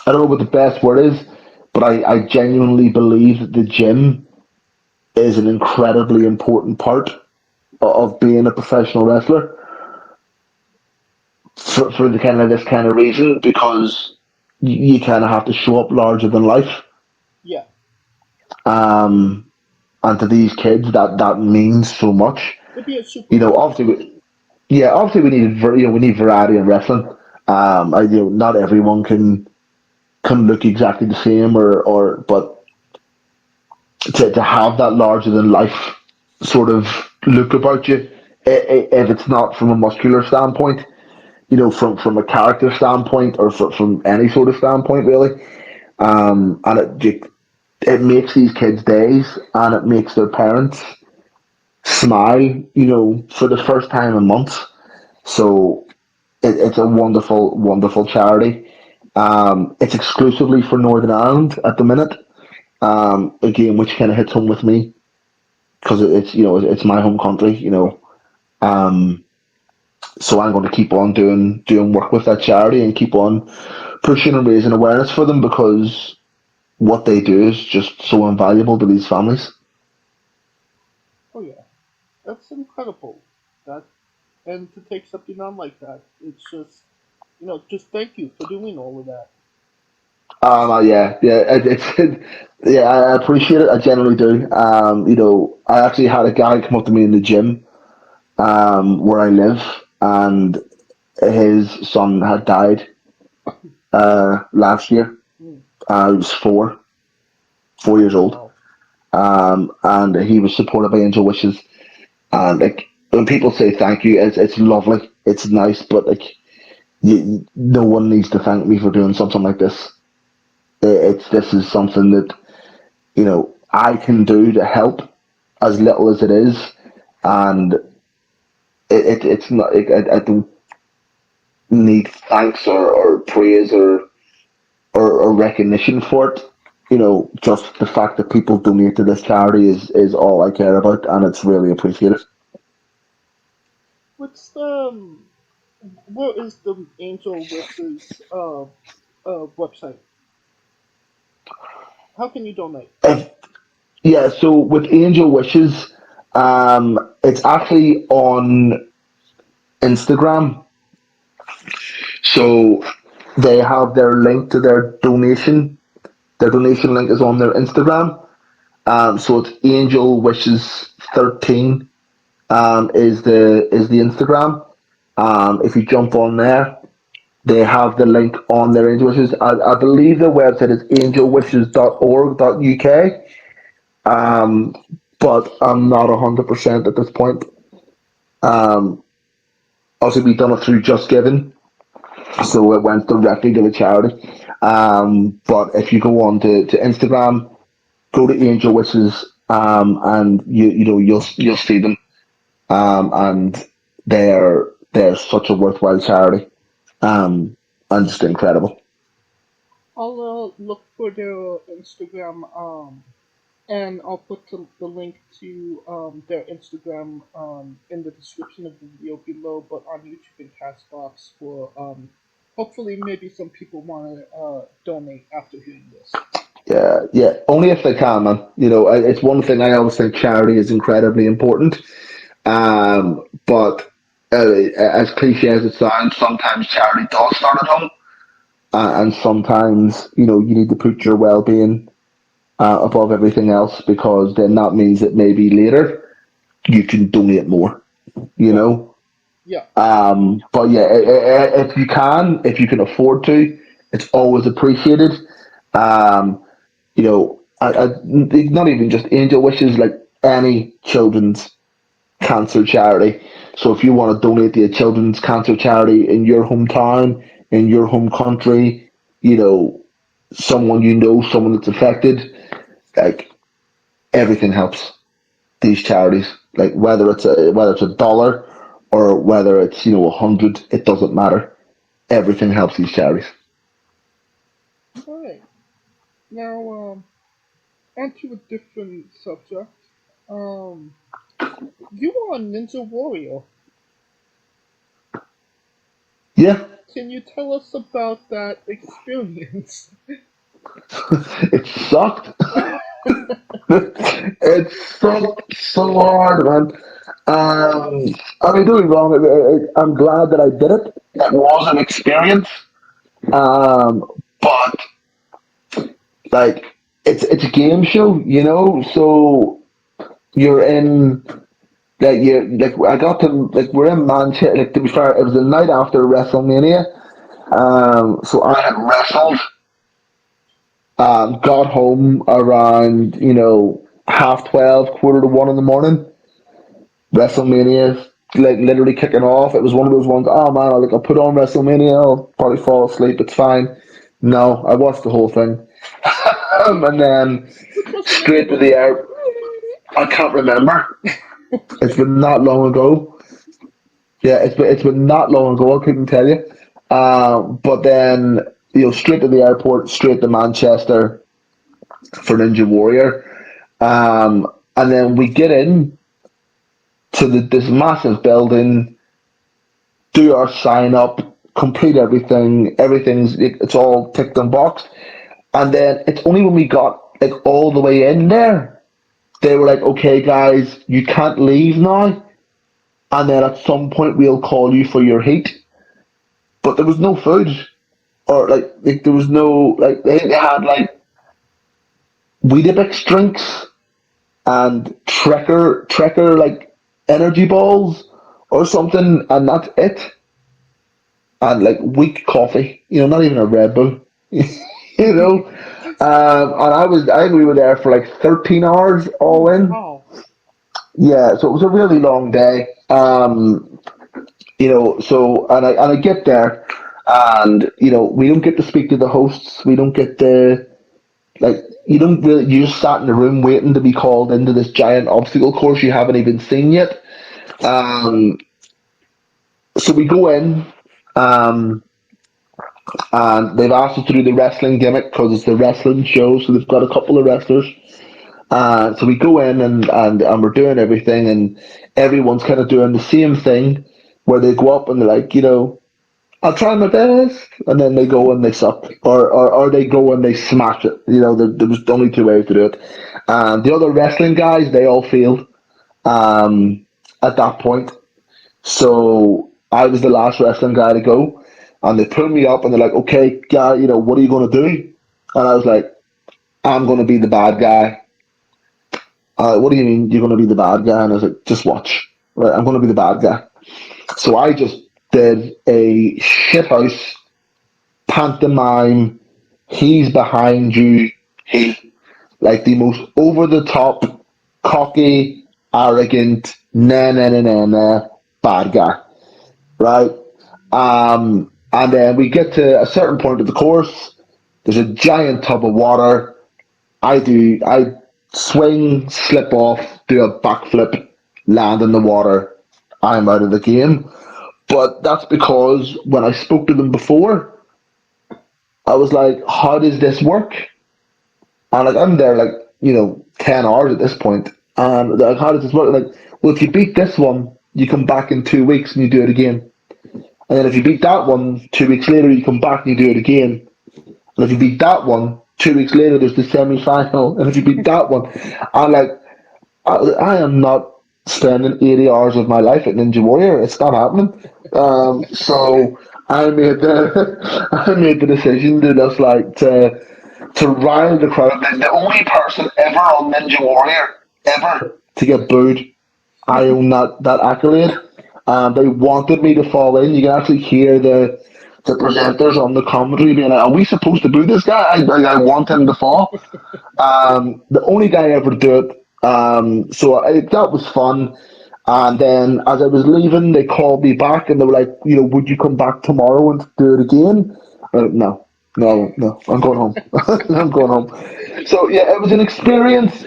don't know what the best word is, but I genuinely believe that the gym is an incredibly important part of being a professional wrestler for the kind of this kind of reason, because you kind of have to show up larger than life. Yeah. And to these kids, that means so much. It'd be a super. Obviously we we need variety in wrestling. Not everyone can look exactly the same, but to have that larger than life sort of look about you, if it's not from a muscular standpoint, from a character standpoint, or from any sort of standpoint, really. And it makes these kids' days, and it makes their parents smile, for the first time in months. So it's a wonderful, wonderful charity. It's exclusively for Northern Ireland at the minute. Again, which kind of hits home with me because it's my home country. Um, so I'm going to keep on doing work with that charity and keep on pushing and raising awareness for them, because what they do is just so invaluable to these families. Oh yeah, that's incredible. That, and to take something on like that, it's just just thank you for doing all of that. Yeah, I appreciate it. I generally do. I actually had a guy come up to me in the gym, where I live, and his son had died, last year. Mm. He was 4 years old. Wow. And he was supported by Angel Wishes. And like when people say thank you, it's lovely, it's nice, but like no one needs to thank me for doing something like this. This is something that I can do to help, as little as it is, and it's not. I don't need thanks or praise or recognition for it. Just the fact that people donate to this charity is all I care about, and it's really appreciated. What's the what is the Angel Wishes website? How can you donate? Yeah, so with Angel Wishes, it's actually on Instagram. So they have their link to their donation. Their donation link is on their Instagram. So it's Angel Wishes 13, is the Instagram. If you jump on there, they have the link on their Angel Wishes. I believe their website is angelwishes.org.uk. But I'm not 100% at this point. Also, we done it through Just Giving, so it went directly to the charity. But if you go on to Instagram, go to Angel Wishes, and you'll see them, and they're such a worthwhile charity, and just incredible. I'll look for their Instagram, and I'll put the link to their Instagram in the description of the video below, but on YouTube and Castbox for hopefully maybe some people want to donate after hearing this. Yeah, only if they can, man. It's one thing I always think charity is incredibly important. But as cliche as it sounds, sometimes charity does start at home, and sometimes you need to put your well-being above everything else, because then that means that maybe later you can donate more. Yeah. But yeah, if you can afford to, it's always appreciated. Not even just Angel Wishes, like any children's cancer charity. So if you want to donate to a children's cancer charity in your hometown, in your home country, someone that's affected, like everything helps these charities. Like whether it's a dollar or whether it's 100, it doesn't matter. Everything helps these charities. All right. Now, onto a different subject. You are a Ninja Warrior. Yeah. Can you tell us about that experience? It sucked. It sucked so hard, man. I mean, don't get me wrong. I'm glad that I did it. It was an experience. But like, it's a game show, So you're in. I got to, we're in Manchester. Like, to be fair, it was the night after WrestleMania. So I had wrestled. Got home around 12:30, 1:45 in the morning. WrestleMania, literally kicking off. It was one of those ones. Oh man, I'll put on WrestleMania. I'll probably fall asleep. It's fine. No, I watched the whole thing, and then straight to the air. I can't remember. It's been that long ago. Yeah, it's been that long ago. I couldn't tell you. But then straight to the airport, straight to Manchester for Ninja Warrior, and then we get in to this massive building, do our sign up, complete everything. It's all ticked and boxed, and then it's only when we got all the way in there, they were like, "Okay, guys, you can't leave now, and then at some point we'll call you for your heat." but there was no food, or like there was no like they had like Weetabix drinks and Trekker like energy balls or something, and that's it. And like weak coffee, not even a Red Bull, And I think we were there for like 13 hours all in. Oh, Yeah, so it was a really long day. So and I get there, and we don't get to speak to the hosts. We don't get to you don't really. You just sat in the room waiting to be called into this giant obstacle course you haven't even seen yet. So we go in, and they've asked us to do the wrestling gimmick because it's the wrestling show. So they've got a couple of wrestlers. So we go in and we're doing everything, and everyone's kind of doing the same thing where they go up and they're like, I'll try my best, and then they go and they suck, or they go and they smash it. There was only two ways to do it. And the other wrestling guys, they all failed at that point. So I was the last wrestling guy to go, and they pulled me up and they're like, okay, guy, what are you going to do? And I was like, I'm going to be the bad guy. What do you mean you're going to be the bad guy? And I was like, just watch. Right, I'm going to be the bad guy. So I just did a shithouse pantomime. He's behind you. He's like the most over the top, cocky, arrogant, bad guy. Right? And then we get to a certain point of the course. There's a giant tub of water. I swing, slip off, do a backflip, land in the water. I'm out of the game. But that's because when I spoke to them before, I was like, how does this work? And I'm there 10 hours at this point. And they're like, how does this work? Like, well, if you beat this one, you come back in 2 weeks and you do it again. And then if you beat that one, 2 weeks later, you come back and you do it again. And if you beat that one, 2 weeks later, there's the semi-final. And if you beat that one, I am not spending 80 hours of my life at Ninja Warrior. It's not happening. So I made the decision to just to rile the crowd. The only person ever on Ninja Warrior ever to get booed. I own that accolade. They wanted me to fall in. You can actually hear the presenters on the commentary being like, are we supposed to boo this guy? I want him to fall. The only guy ever to do it. That was fun. And then as I was leaving, they called me back and they were like, would you come back tomorrow and do it again? No, I'm going home. I'm going home. So yeah, it was an experience,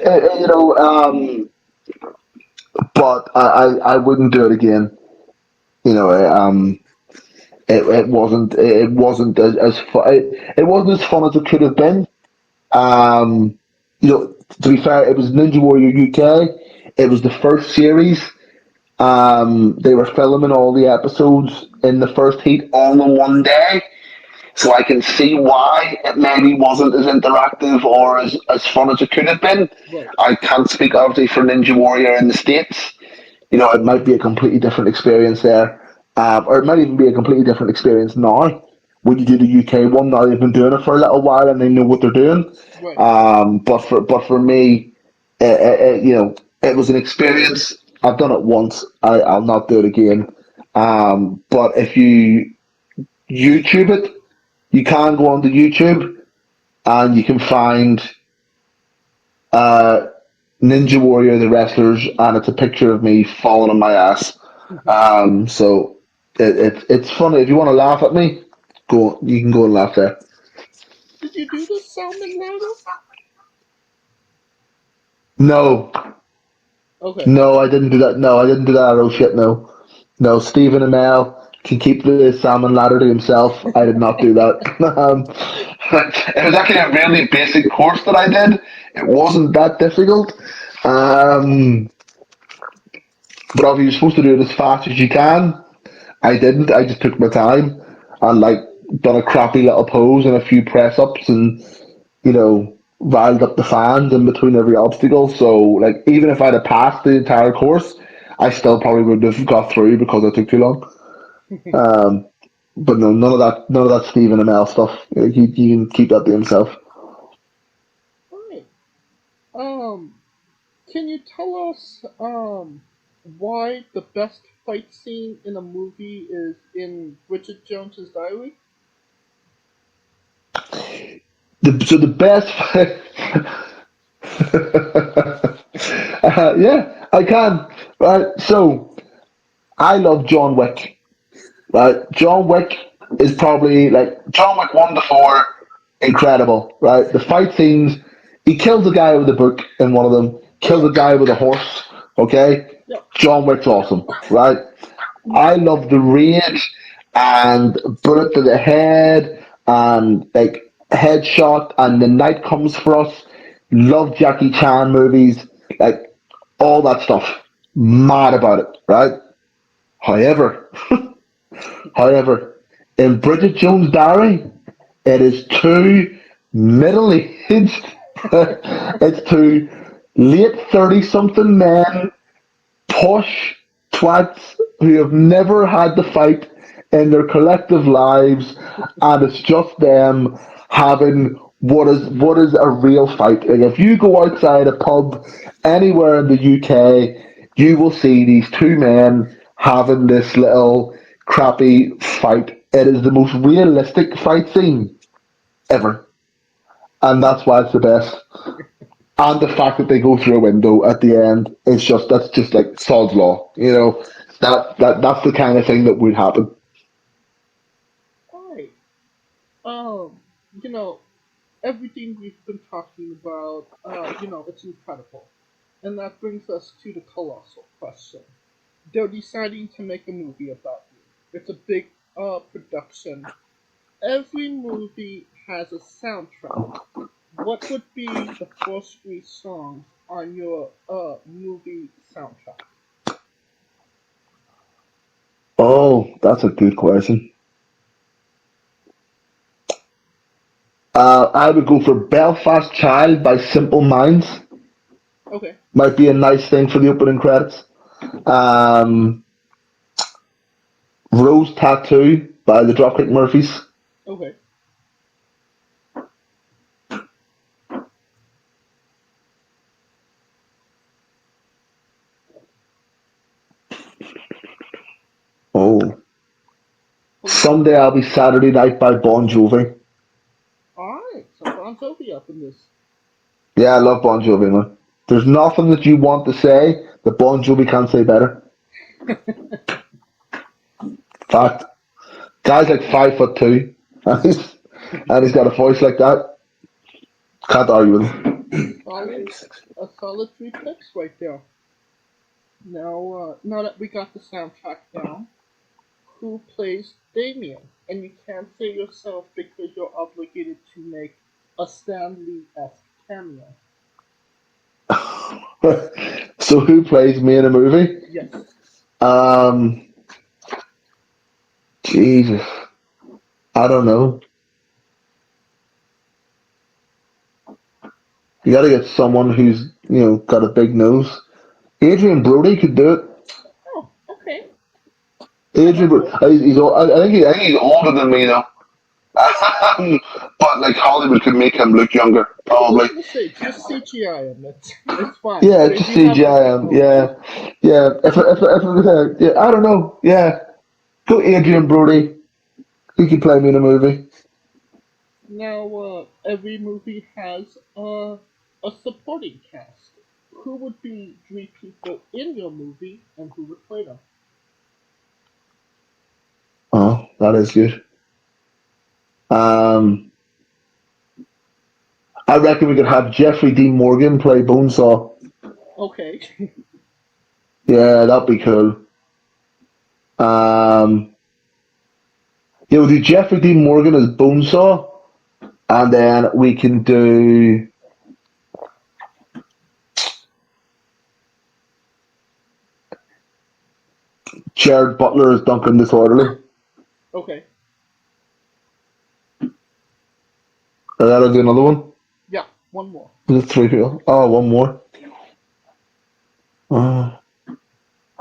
but I wouldn't do it again. It wasn't as fun. It wasn't as fun as it could have been. To be fair, it was Ninja Warrior UK. It was the first series. They were filming all the episodes in the first heat all in one day. So I can see why it maybe wasn't as interactive or as fun as it could have been. right. I can't speak obviously for Ninja Warrior in the States. It might be a completely different experience there. Or it might even be a completely different experience now. When you do the UK one, now they've been doing it for a little while and they know what they're doing. Right. But for me, it was an experience. I've done it once. I'll not do it again. But if you YouTube it, you can go onto YouTube and you can find Ninja Warrior, the wrestlers, and it's a picture of me falling on my ass. So it's funny. If you want to laugh at me, you can go and laugh there. Did you do the salmon ladder? No, Okay. no, I didn't do that. No, I didn't do that arrow shit. No. Stephen Amell can keep the salmon ladder to himself. I did not do that. It was actually a really basic course that I did. It wasn't that difficult. But obviously you're supposed to do it as fast as you can. I didn't. I just took my time and done a crappy little pose and a few press ups and riled up the fans in between every obstacle. So even if I'd have passed the entire course, I still probably wouldn't have got through because I took too long. But no, none of that Stephen Amell stuff. He can keep that to himself. Right. Can you tell us why the best fight scene in a movie is in Bridget Jones's Diary? So the best. Yeah, I can. Right. So I love John Wick. Right. John Wick is probably like John Wick 1 to 4, incredible. Right. The fight scenes. He kills a guy with a book in one of them. Kills a guy with a horse. Okay. Yep. John Wick's awesome. Right. I love the rage and bullet to the head and like headshot and the night comes for us. Love Jackie Chan movies, like all that stuff. Mad about it, right? However, however, in Bridget Jones' Diary, it is too middle aged. It's too late 30 something men, posh twats who have never had to fight in their collective lives, and it's just them having what is a real fight. Like if you go outside a pub anywhere in the UK, you will see these two men having this little crappy fight. It is the most realistic fight scene ever, and that's why it's the best. And the fact that they go through a window at the end, that's just like Sod's Law. That's the kind of thing that would happen. Right. Um, you know, everything we've been talking about, it's incredible. And that brings us to the colossal question. They're deciding to make a movie about you. It's a big production. Every movie has a soundtrack. What would be the first 3 songs on your movie soundtrack? Oh, that's a good question. I would go for Belfast Child by Simple Minds. Okay. Might be a nice thing for the opening credits. Um, Rose Tattoo by the Dropkick Murphys. Okay. Oh. Someday I'll Be Saturday Night by Bon Jovi. Alright, so Bon Jovi up in this. Yeah, I love Bon Jovi, man. There's nothing that you want to say that Bon Jovi can't say better. Fact. Guy's like 5'2", and he's got a voice like that. Can't argue with him. A solid 3 picks right there. Now that we got the soundtrack down, who plays Damien? And you can't say yourself because you're obligated to make a Stan Lee-esque cameo. So who plays me in a movie? Yes. Jesus. I don't know. You gotta get someone who's, got a big nose. Adrian Brody could do it. Oh, okay. Adrian Brody. I think he's older than me though. But like Hollywood could make him look younger, I probably. was gonna say, just CGI him. It's fine. Yeah, just CGI him. Yeah, yeah. Yeah, I don't know. Yeah, go Adrian Brody. He could play me in a movie. Now, every movie has a supporting cast. Who would be 3 people in your movie, and who would play them? Oh, that is good. I reckon we could have Jeffrey Dean Morgan play Bonesaw. Okay. Yeah, that'd be cool. We'll do Jeffrey Dean Morgan as Bonesaw, and then we can do Jared Butler as Duncan Disorderly. Okay. And that'll do another one. Yeah, one more. Is it 3 people? Oh, one more.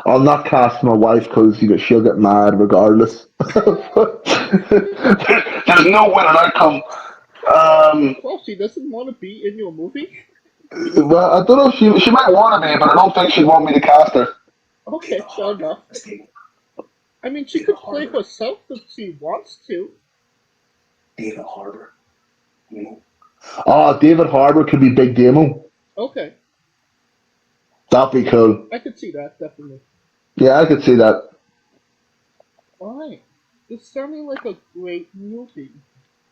I'll not cast my wife because she'll get mad regardless. There's no winning outcome. Well, she doesn't want to be in your movie? Well, I don't know if she might want to be, but I don't think she'd want me to cast her. Okay, fair enough. I mean, she could play herself if she wants to. Oh, David Harbour could be Big Demo. Okay, That'd be cool. I could see that, definitely. Yeah, I could see that. Alright, this sounding like a great movie.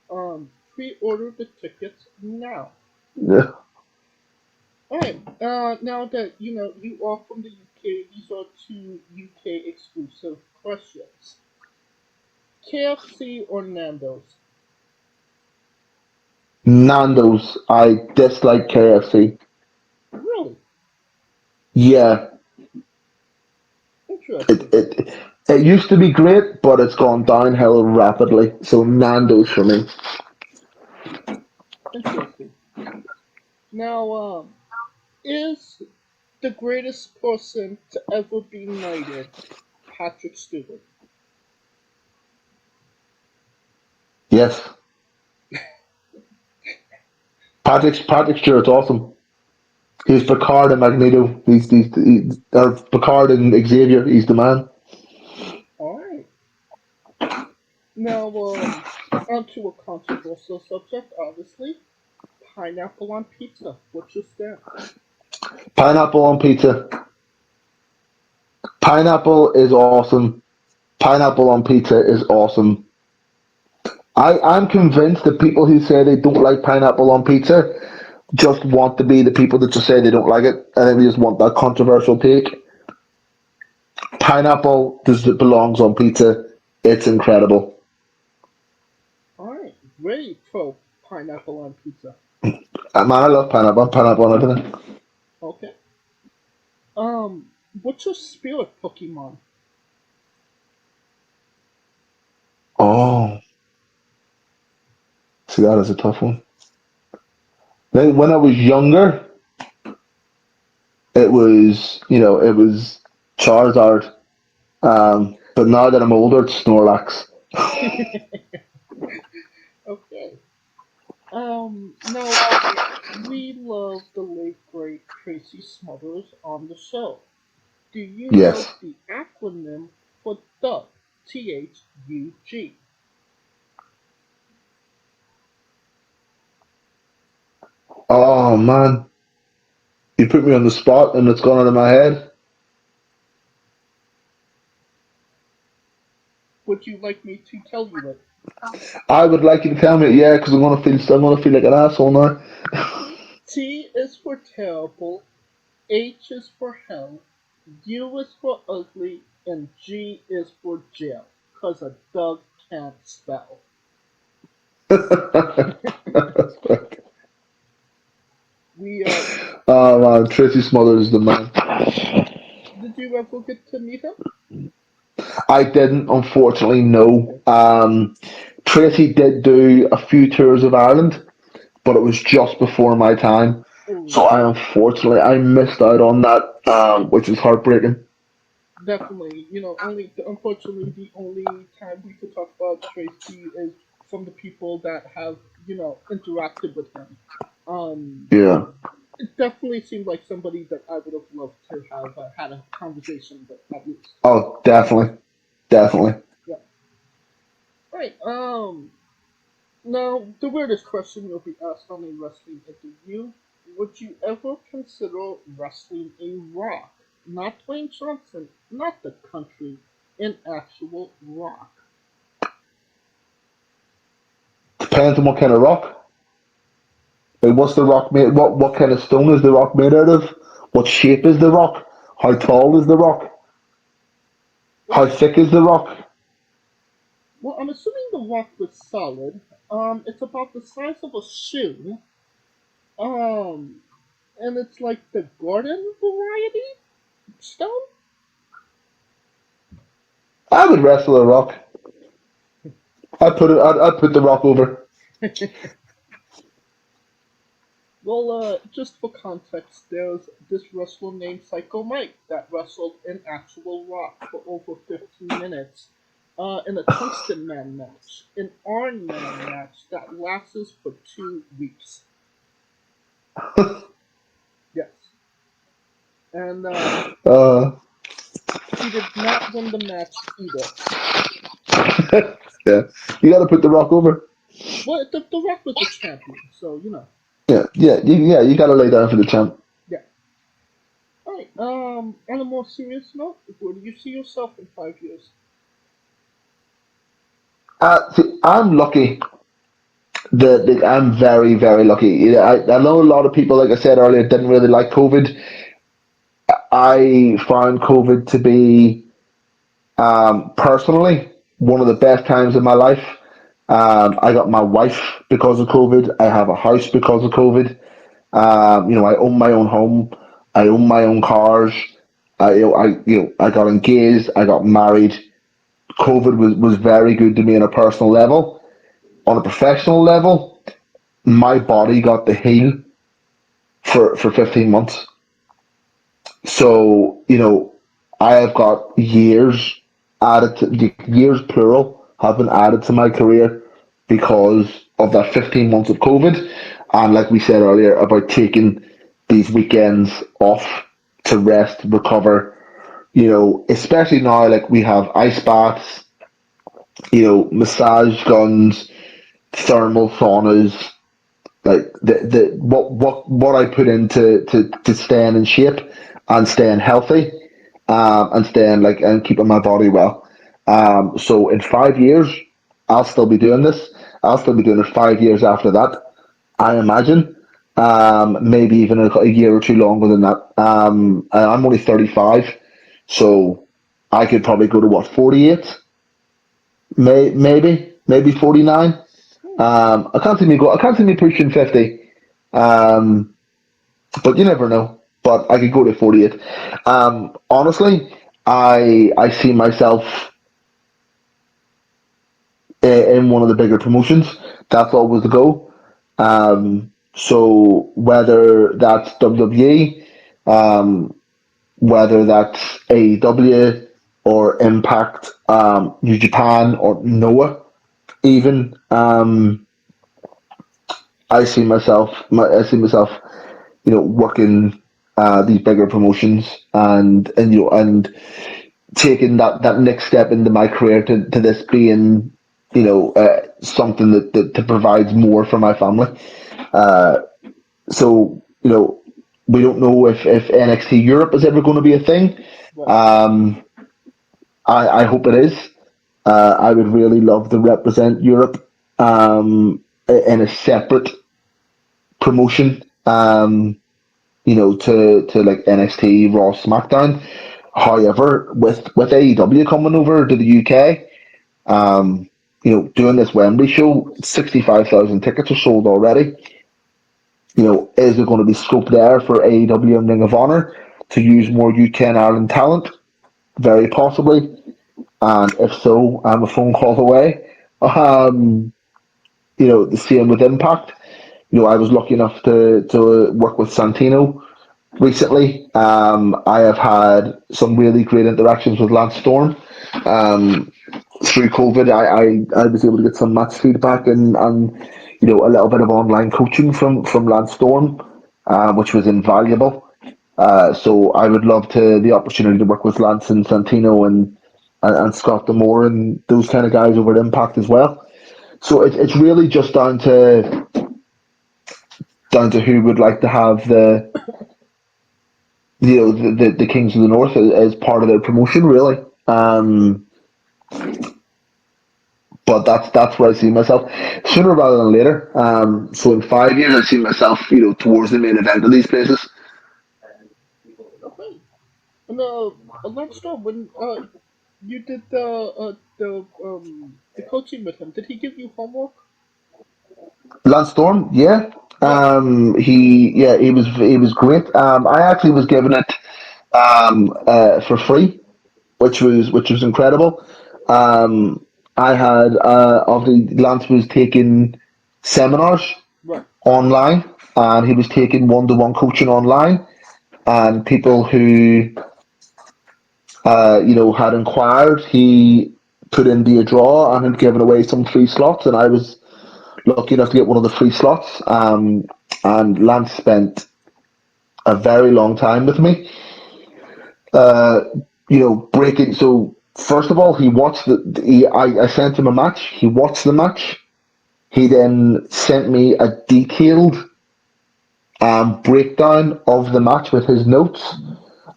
Pre-order the tickets now. Yeah. Alright, now that, you are from the UK, these are two UK exclusive questions. KFC or Nando's? Nando's. I dislike KFC. Really? Yeah. Interesting. It used to be great, but it's gone downhill rapidly. So Nando's for me. Interesting. Now, is the greatest person to ever be knighted Patrick Stewart? Yes. Patrick Stewart's awesome. He's Picard and Magneto. Or Picard and Xavier. He's the man. Alright. Now, onto a controversial subject, obviously. Pineapple on pizza. What's your stand? Pineapple on pizza. Pineapple is awesome. Pineapple on pizza is awesome. I'm convinced that people who say they don't like pineapple on pizza just want to be the people that just say they don't like it, and they just want that controversial take. Pineapple belongs on pizza. It's incredible. Alright, ready for pineapple on pizza. Man, I love pineapple. Pineapple on everything. Okay. What's your spirit Pokemon? Oh, see, that is a tough one. Then when I was younger, it was Charizard. But now that I'm older, it's Snorlax. Okay. Now, we love the late great Tracy Smothers on the show. Do you know Yes. the acronym for THUG? THUG. Oh man, you put me on the spot, and it's gone out of my head. Would you like me to tell you it? I would like you to tell me, yeah, because I'm gonna feel like an asshole now. T is for terrible, H is for hell, U is for ugly, and G is for jail. Cause a dog can't spell. We Oh man, Tracy Smothers is the man. did you ever get to meet him? I didn't, unfortunately, no. Tracy did do a few tours of Ireland, but it was just before my time. So I missed out on that, which is heartbreaking. Definitely. Unfortunately, the only time we could talk about Tracy is from the people that have, interacted with him. Yeah. It definitely seemed like somebody that I would have loved to have had a conversation with, at least. Oh, definitely. Definitely. Yeah. Right. Now, the weirdest question you'll be asked on a wrestling interview: would you ever consider wrestling a Rock? Not Dwayne Johnson, not the country, an actual Rock. Depends on what kind of rock. Like, what's the rock made? What kind of stone is the rock made out of? What shape is the rock? How tall is the rock? How thick is the rock? Well, I'm assuming the Rock was solid. It's about the size of a shoe. And it's like the garden variety stone. I would wrestle a rock. I'd put the rock over. Well, just for context, there's this wrestler named Psycho Mike that wrestled in actual rock for over 15 minutes in a Tungsten Man match, an Iron Man match that lasts for 2 weeks. Yes. And he did not win the match either. Yeah, you got to put the Rock over. Well, the Rock was the champion, so you know. You got to lay down for the champ. Yeah. Alright, on a more serious note, where do you see yourself in 5 years? See, I'm lucky. I'm very, very lucky. I know a lot of people, like I said earlier, didn't really like COVID. I found COVID to be personally one of the best times of my life. I got my wife because of COVID. I have a house because of COVID. I own my own home. I own my own cars. I got engaged. I got married. COVID was very good to me on a personal level. On a professional level, my body got to heal for 15 months. So, I have got years added to years plural have been added to my career because of that 15 months of COVID. And like we said earlier about taking these weekends off to rest, recover, especially now, like we have ice baths, massage guns, thermal saunas, like what I put into to staying in shape and staying healthy, and staying and keeping my body well. So in 5 years, I'll still be doing this. I'll still be doing it 5 years after that, I imagine. Maybe even a year or two longer than that. I'm only 35, so I could probably go to 48, maybe 49. I can't see me go. I can't see me pushing 50. But you never know. But I could go to 48. Honestly, I see myself in one of the bigger promotions. That's always the goal. So whether that's WWE, whether that's AEW or Impact, New Japan or Noah, even, I see myself, working these bigger promotions and taking that next step into my career to this being, something that provides more for my family. So we don't know if NXT Europe is ever going to be a thing. I hope it is. I would really love to represent Europe in a separate promotion. To like NXT, Raw, SmackDown. However, with AEW coming over to the UK, doing this Wembley show, 65,000 tickets are sold already. Is there going to be scope there for AEW and Ring of Honor to use more UK and Ireland talent? Very possibly. And if so, I'm a phone call away. The same with Impact. I was lucky enough to work with Santino recently. I have had some really great interactions with Lance Storm. Through COVID, I was able to get some match feedback and a little bit of online coaching from Lance Storm, which was invaluable. So I would love the opportunity to work with Lance and Santino and Scott D'Amore and those kind of guys over at Impact as well. So it's really just down to who would like to have the Kings of the North as part of their promotion, really. But that's where I see myself sooner rather than later. So in 5 years, I see myself, towards the main event of these places. Okay. And Lance Storm, when you did the coaching with him, did he give you homework? Lance Storm, yeah. He was great. I actually was given it for free, which was incredible. I had obviously Lance was taking seminars Right. online, and he was taking one-to-one coaching online, and people who had inquired, he put in the draw and had given away some free slots, and I was lucky enough to get one of the free slots. And Lance spent a very long time with me. Breaking. So first of all, he watched I sent him a match. He watched the match. He then sent me a detailed breakdown of the match with his notes,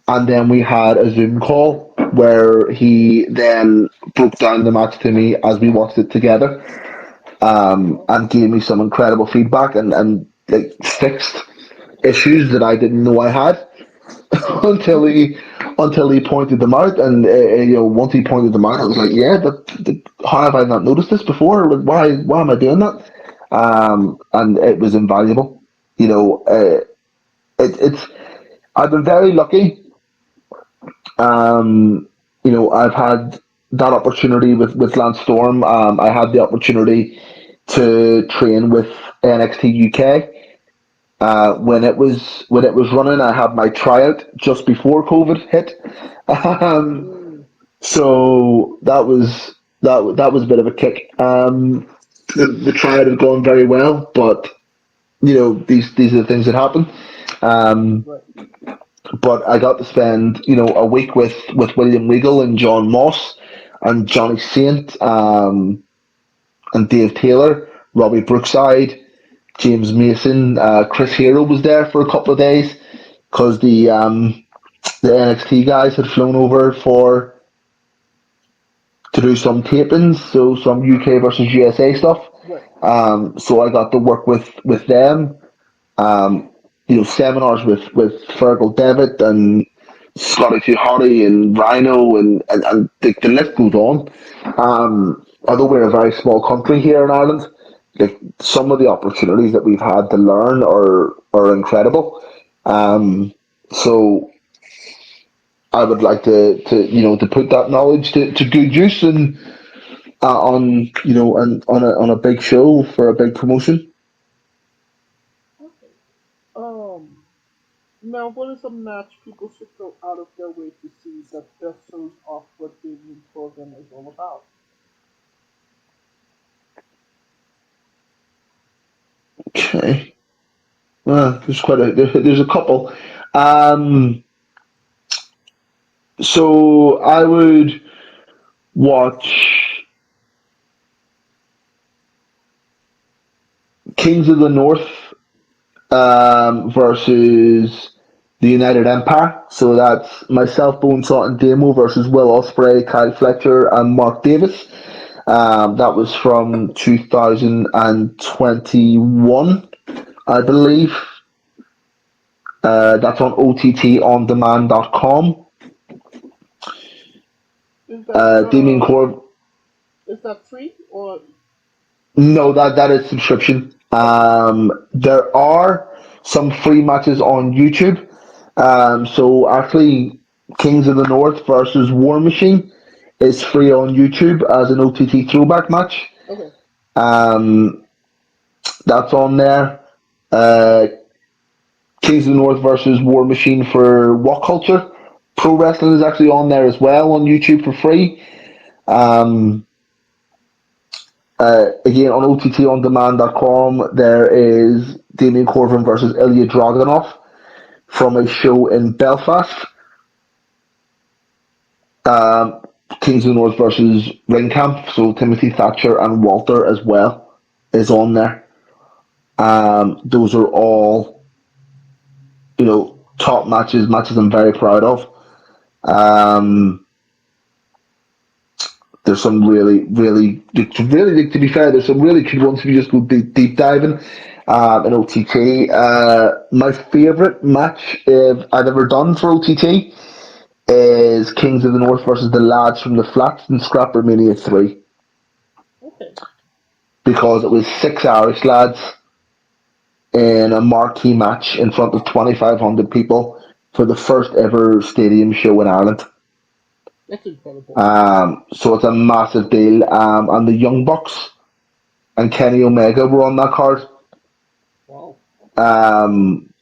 and then we had a Zoom call where he then broke down the match to me as we watched it together, and gave me some incredible feedback and like fixed issues that I didn't know I had until he pointed them out. And once he pointed them out, I was like, yeah, how have I not noticed this before? Why am I doing that? And it was invaluable. I've been very lucky. I've had that opportunity with Lance Storm. I had the opportunity to train with NXT UK. When it was running, I had my tryout just before COVID hit. So that was a bit of a kick. The tryout had gone very well, but these are the things that happen. But I got to spend a week with William Regal and John Moss and Johnny Saint, and Dave Taylor, Robbie Brookside, James Mason, Chris Hero was there for a couple of days because the NXT guys had flown over to do some tapings, so some UK versus USA stuff. So I got to work with them. Seminars with Fergal Devitt and Scotty Too Hottie and Rhino and the list goes on. Although we're a very small country here in Ireland, like some of the opportunities that we've had to learn are incredible. So I would like to put that knowledge to good use and on a big show for a big promotion. Now, what is a match people should go out of their way to see that best shows off what Damien Corvin is all about? Okay. Well, there's a couple. So I would watch Kings of the North versus the United Empire. So that's myself, Bonesaw, and Damo versus Will Ospreay, Kyle Fletcher, and Mark Davis. That was from 2021, I believe. That's on OTTOndemand.com. Damien Corvin. Is that free or? No, that is subscription. There are some free matches on YouTube. So actually, Kings of the North versus War Machine is free on YouTube as an OTT throwback match. Okay. That's on there. Kings of the North versus War Machine for What Culture. Pro Wrestling is actually on there as well on YouTube for free. Again, on OTTOndemand.com, there is Damien Corvin versus Ilya Dragunov from a show in Belfast. Kings of the North versus Ring Camp, so Timothy Thatcher and Walter as well is on there. Those are all, top matches I'm very proud of. There's some really, to be fair, there's some really good ones if you just go deep diving in OTT. My favourite match I've ever done for OTT is Kings of the North versus the lads from the Flats in Scrapper Mania 3. Okay. Because it was 6 Irish lads in a marquee match in front of 2,500 people for the first ever stadium show in Ireland. That's incredible. So it's a massive deal. And the Young Bucks and Kenny Omega were on that card. Wow.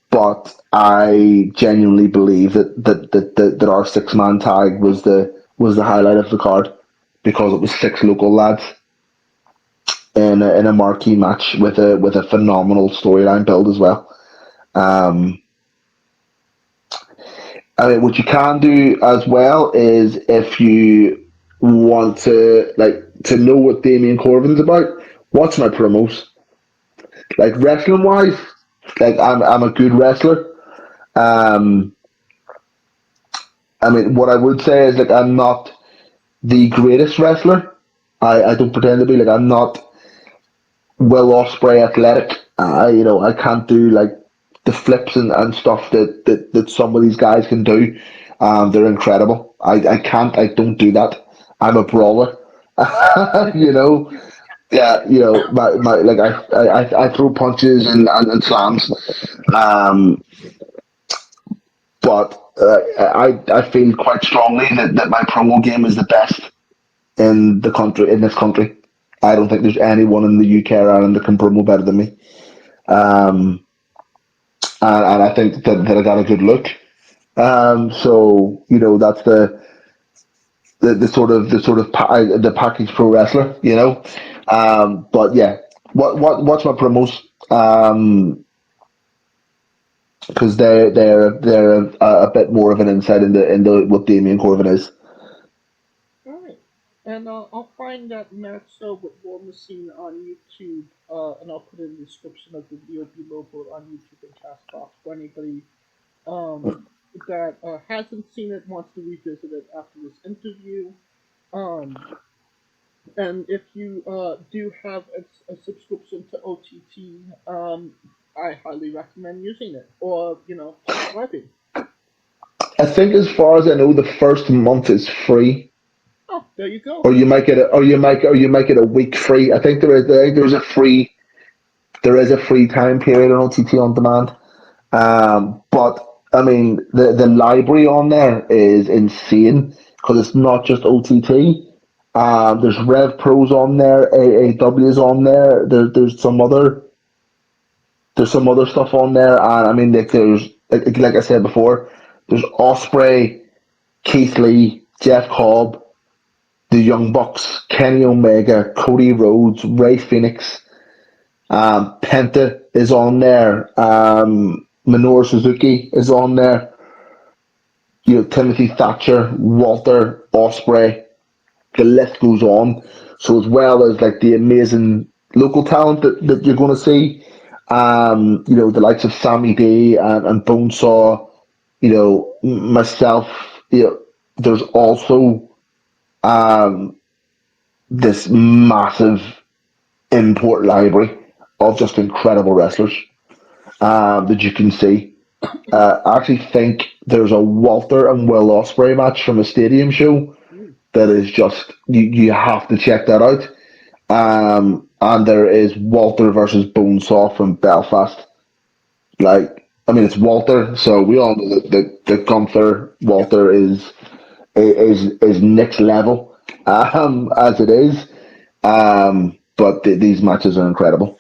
But I genuinely believe that our 6-man tag was the highlight of the card because it was 6 local lads in a marquee match with a phenomenal storyline build as well. I mean, what you can do as well is if you want to know what Damien Corvin's about, watch my promos. Like wrestling wise, like I'm a good wrestler. Um, I mean, what I would say is like I'm not the greatest wrestler. I don't pretend to be. Like I'm not Will Ospreay athletic. I can't do like the flips and stuff that some of these guys can do. They're incredible. I can't. I don't do that. I'm a brawler. you know. Yeah. My like I throw punches and slams. But I feel quite strongly that my promo game is the best in this country. I don't think there's anyone in the UK or Ireland that can promo better than me. Um, and I think that I got a good look. So that's the sort of the package pro wrestler. But yeah, what's my promos? Because they're a bit more of an insight into what Damien Corvin is. Alright. And I'll find that match with War Machine on YouTube, and I'll put it in the description of the video below, both on YouTube and Castbox, for anybody that hasn't seen it, wants to revisit it after this interview. And if you do have a subscription to OTT, I highly recommend using it, or subscribing. I think, as far as I know, the first month is free. Oh, there you go. Or you might get a week free. I think there's a free time period on OTT on demand. But I mean the library on there is insane because it's not just OTT. There's Rev Pros on there, AAW's on there. There's some other stuff on there, and I mean there's like I said before, there's Osprey, Keith Lee, Jeff Cobb, the Young Bucks, Kenny Omega, Cody Rhodes, Ray Phoenix, Penta is on there, Minoru Suzuki is on there, Timothy Thatcher, Walter, Osprey, the list goes on. So as well as like the amazing local talent that you're going to see, the likes of Sammy D and Bonesaw, myself, there's also this massive import library of just incredible wrestlers that you can see. I actually think there's a Walter and Will Ospreay match from a stadium show that is just you have to check that out. And there is Walter versus Bonesaw from Belfast. Like, I mean, it's Walter, so we all know that Gunther Walter is next level, as it is. But these matches are incredible.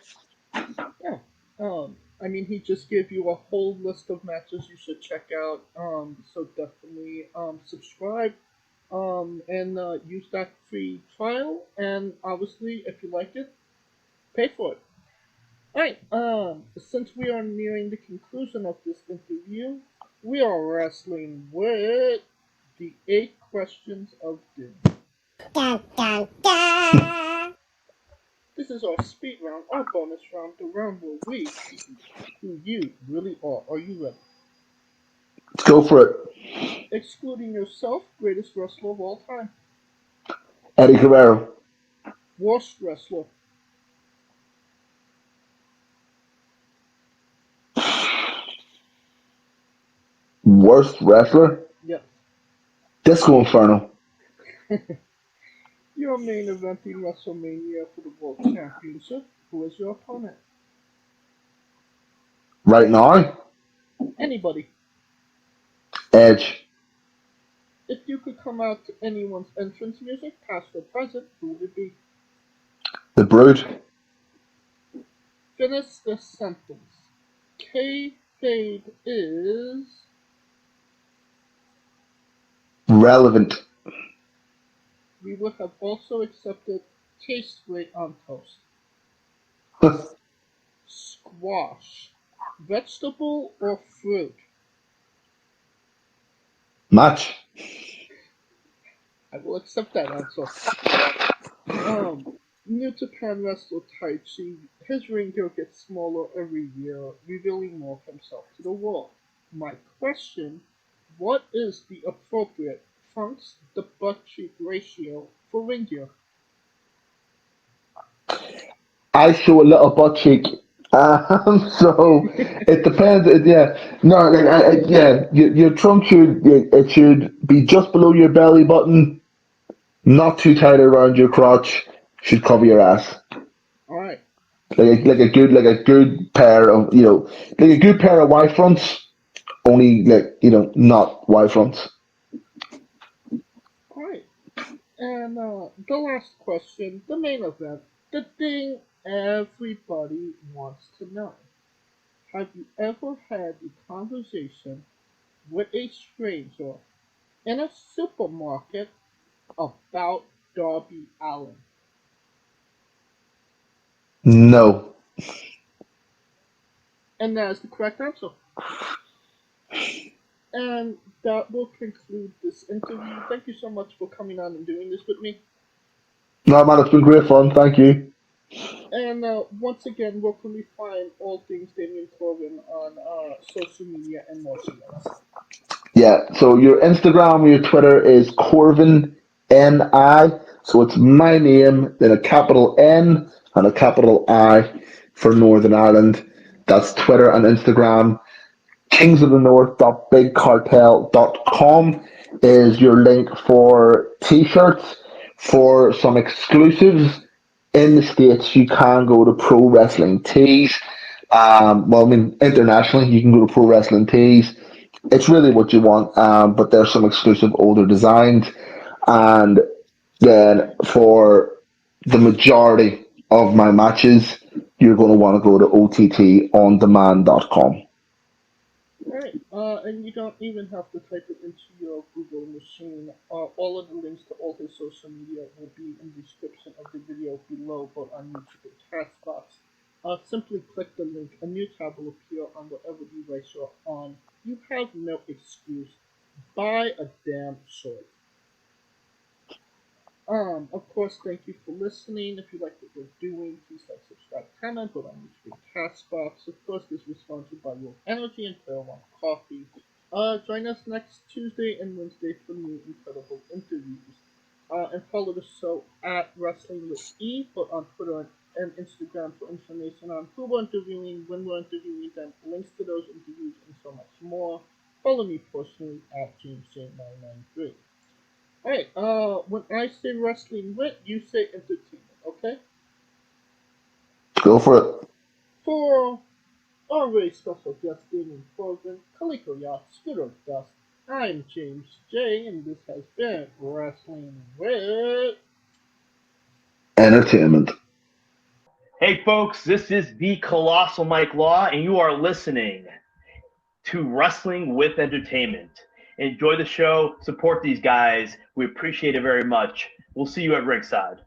Yeah. I mean, he just gave you a whole list of matches you should check out. So definitely subscribe. And use that free trial. And obviously, if you like it, pay for it. Alright, since we are nearing the conclusion of this interview, we are wrestling with the 8 questions of doom. Dun, dun, dun. This is our speed round, our bonus round, the round where we see who you really are. Are you ready? Let's go for it. Excluding yourself, greatest wrestler of all time. Eddie Guerrero. Worst wrestler. Worst wrestler? Yes. Disco Inferno. You're main eventing WrestleMania for the World Championship. Who is your opponent? Right now? Anybody. Edge. If you could come out to anyone's entrance music, past or present, who would it be? The Brood. Finish the sentence. Kayfabe is Relevant. we would have also accepted taste great on toast. Squash, vegetable or fruit? Match. I will accept that answer. New Japan wrestler Taichi, his ring gear gets smaller every year, revealing more of himself to the world. My question, what is the appropriate trunks to butt cheek ratio for ring gear? I show a little butt cheek. So it depends. Yeah, no, yeah. Your trunk should be just below your belly button, not too tight around your crotch. Should cover your ass. Alright, Like a good pair of like a good pair of Y fronts. Only not Y fronts. alright. And the last question, the main event, the thing everybody wants to know. Have you ever had a conversation with a stranger in a supermarket about Darby Allin? No. And that is the correct answer. And that will conclude this interview. Thank you so much for coming on and doing this with me. No, man, it's been great fun. Thank you. And once again, where can we find all things Damien Corvin on social media and merchandise? Yeah, so your Instagram, your Twitter is Corvin NI. So it's my name, then a capital N and a capital I for Northern Ireland. That's Twitter and Instagram. kingsofthenorth.bigcartel.com is your link for t-shirts. For some exclusives in the States, you can go to Pro Wrestling Tees. Internationally, you can go to Pro Wrestling Tees. It's really what you want, but there's some exclusive older designs. And then for the majority of my matches, you're going to want to go to OTTOndemand.com. Alright, and you don't even have to type it into your Google machine. All of the links to all his social media will be in the description of the video below, both on YouTube and Castbox. Simply click the link. A new tab will appear on whatever device you're on. You have no excuse. Buy a damn shirt. Of course, thank you for listening. If you like what we're doing, please like, subscribe, comment, go on YouTube and Castbox. Of course, this was sponsored by Wolf Energy and Fairlawn Coffee. Join us next Tuesday and Wednesday for new incredible interviews. And follow the show at Wrestling with E, but on Twitter and Instagram for information on who we're interviewing, when we're interviewing them, links to those interviews, and so much more. Follow me personally at JamesJ993. Alright, when I say wrestling wit, you say entertainment, okay? Go for it. For our very special guest, Damien Corvin, Calico Yacht, Scooter Dust, I'm James J, and this has been Wrestling Wit Entertainment. Hey folks, this is the Colossal Mike Law, and you are listening to Wrestling with Entertainment. Enjoy the show, support these guys. We appreciate it very much. We'll see you at ringside.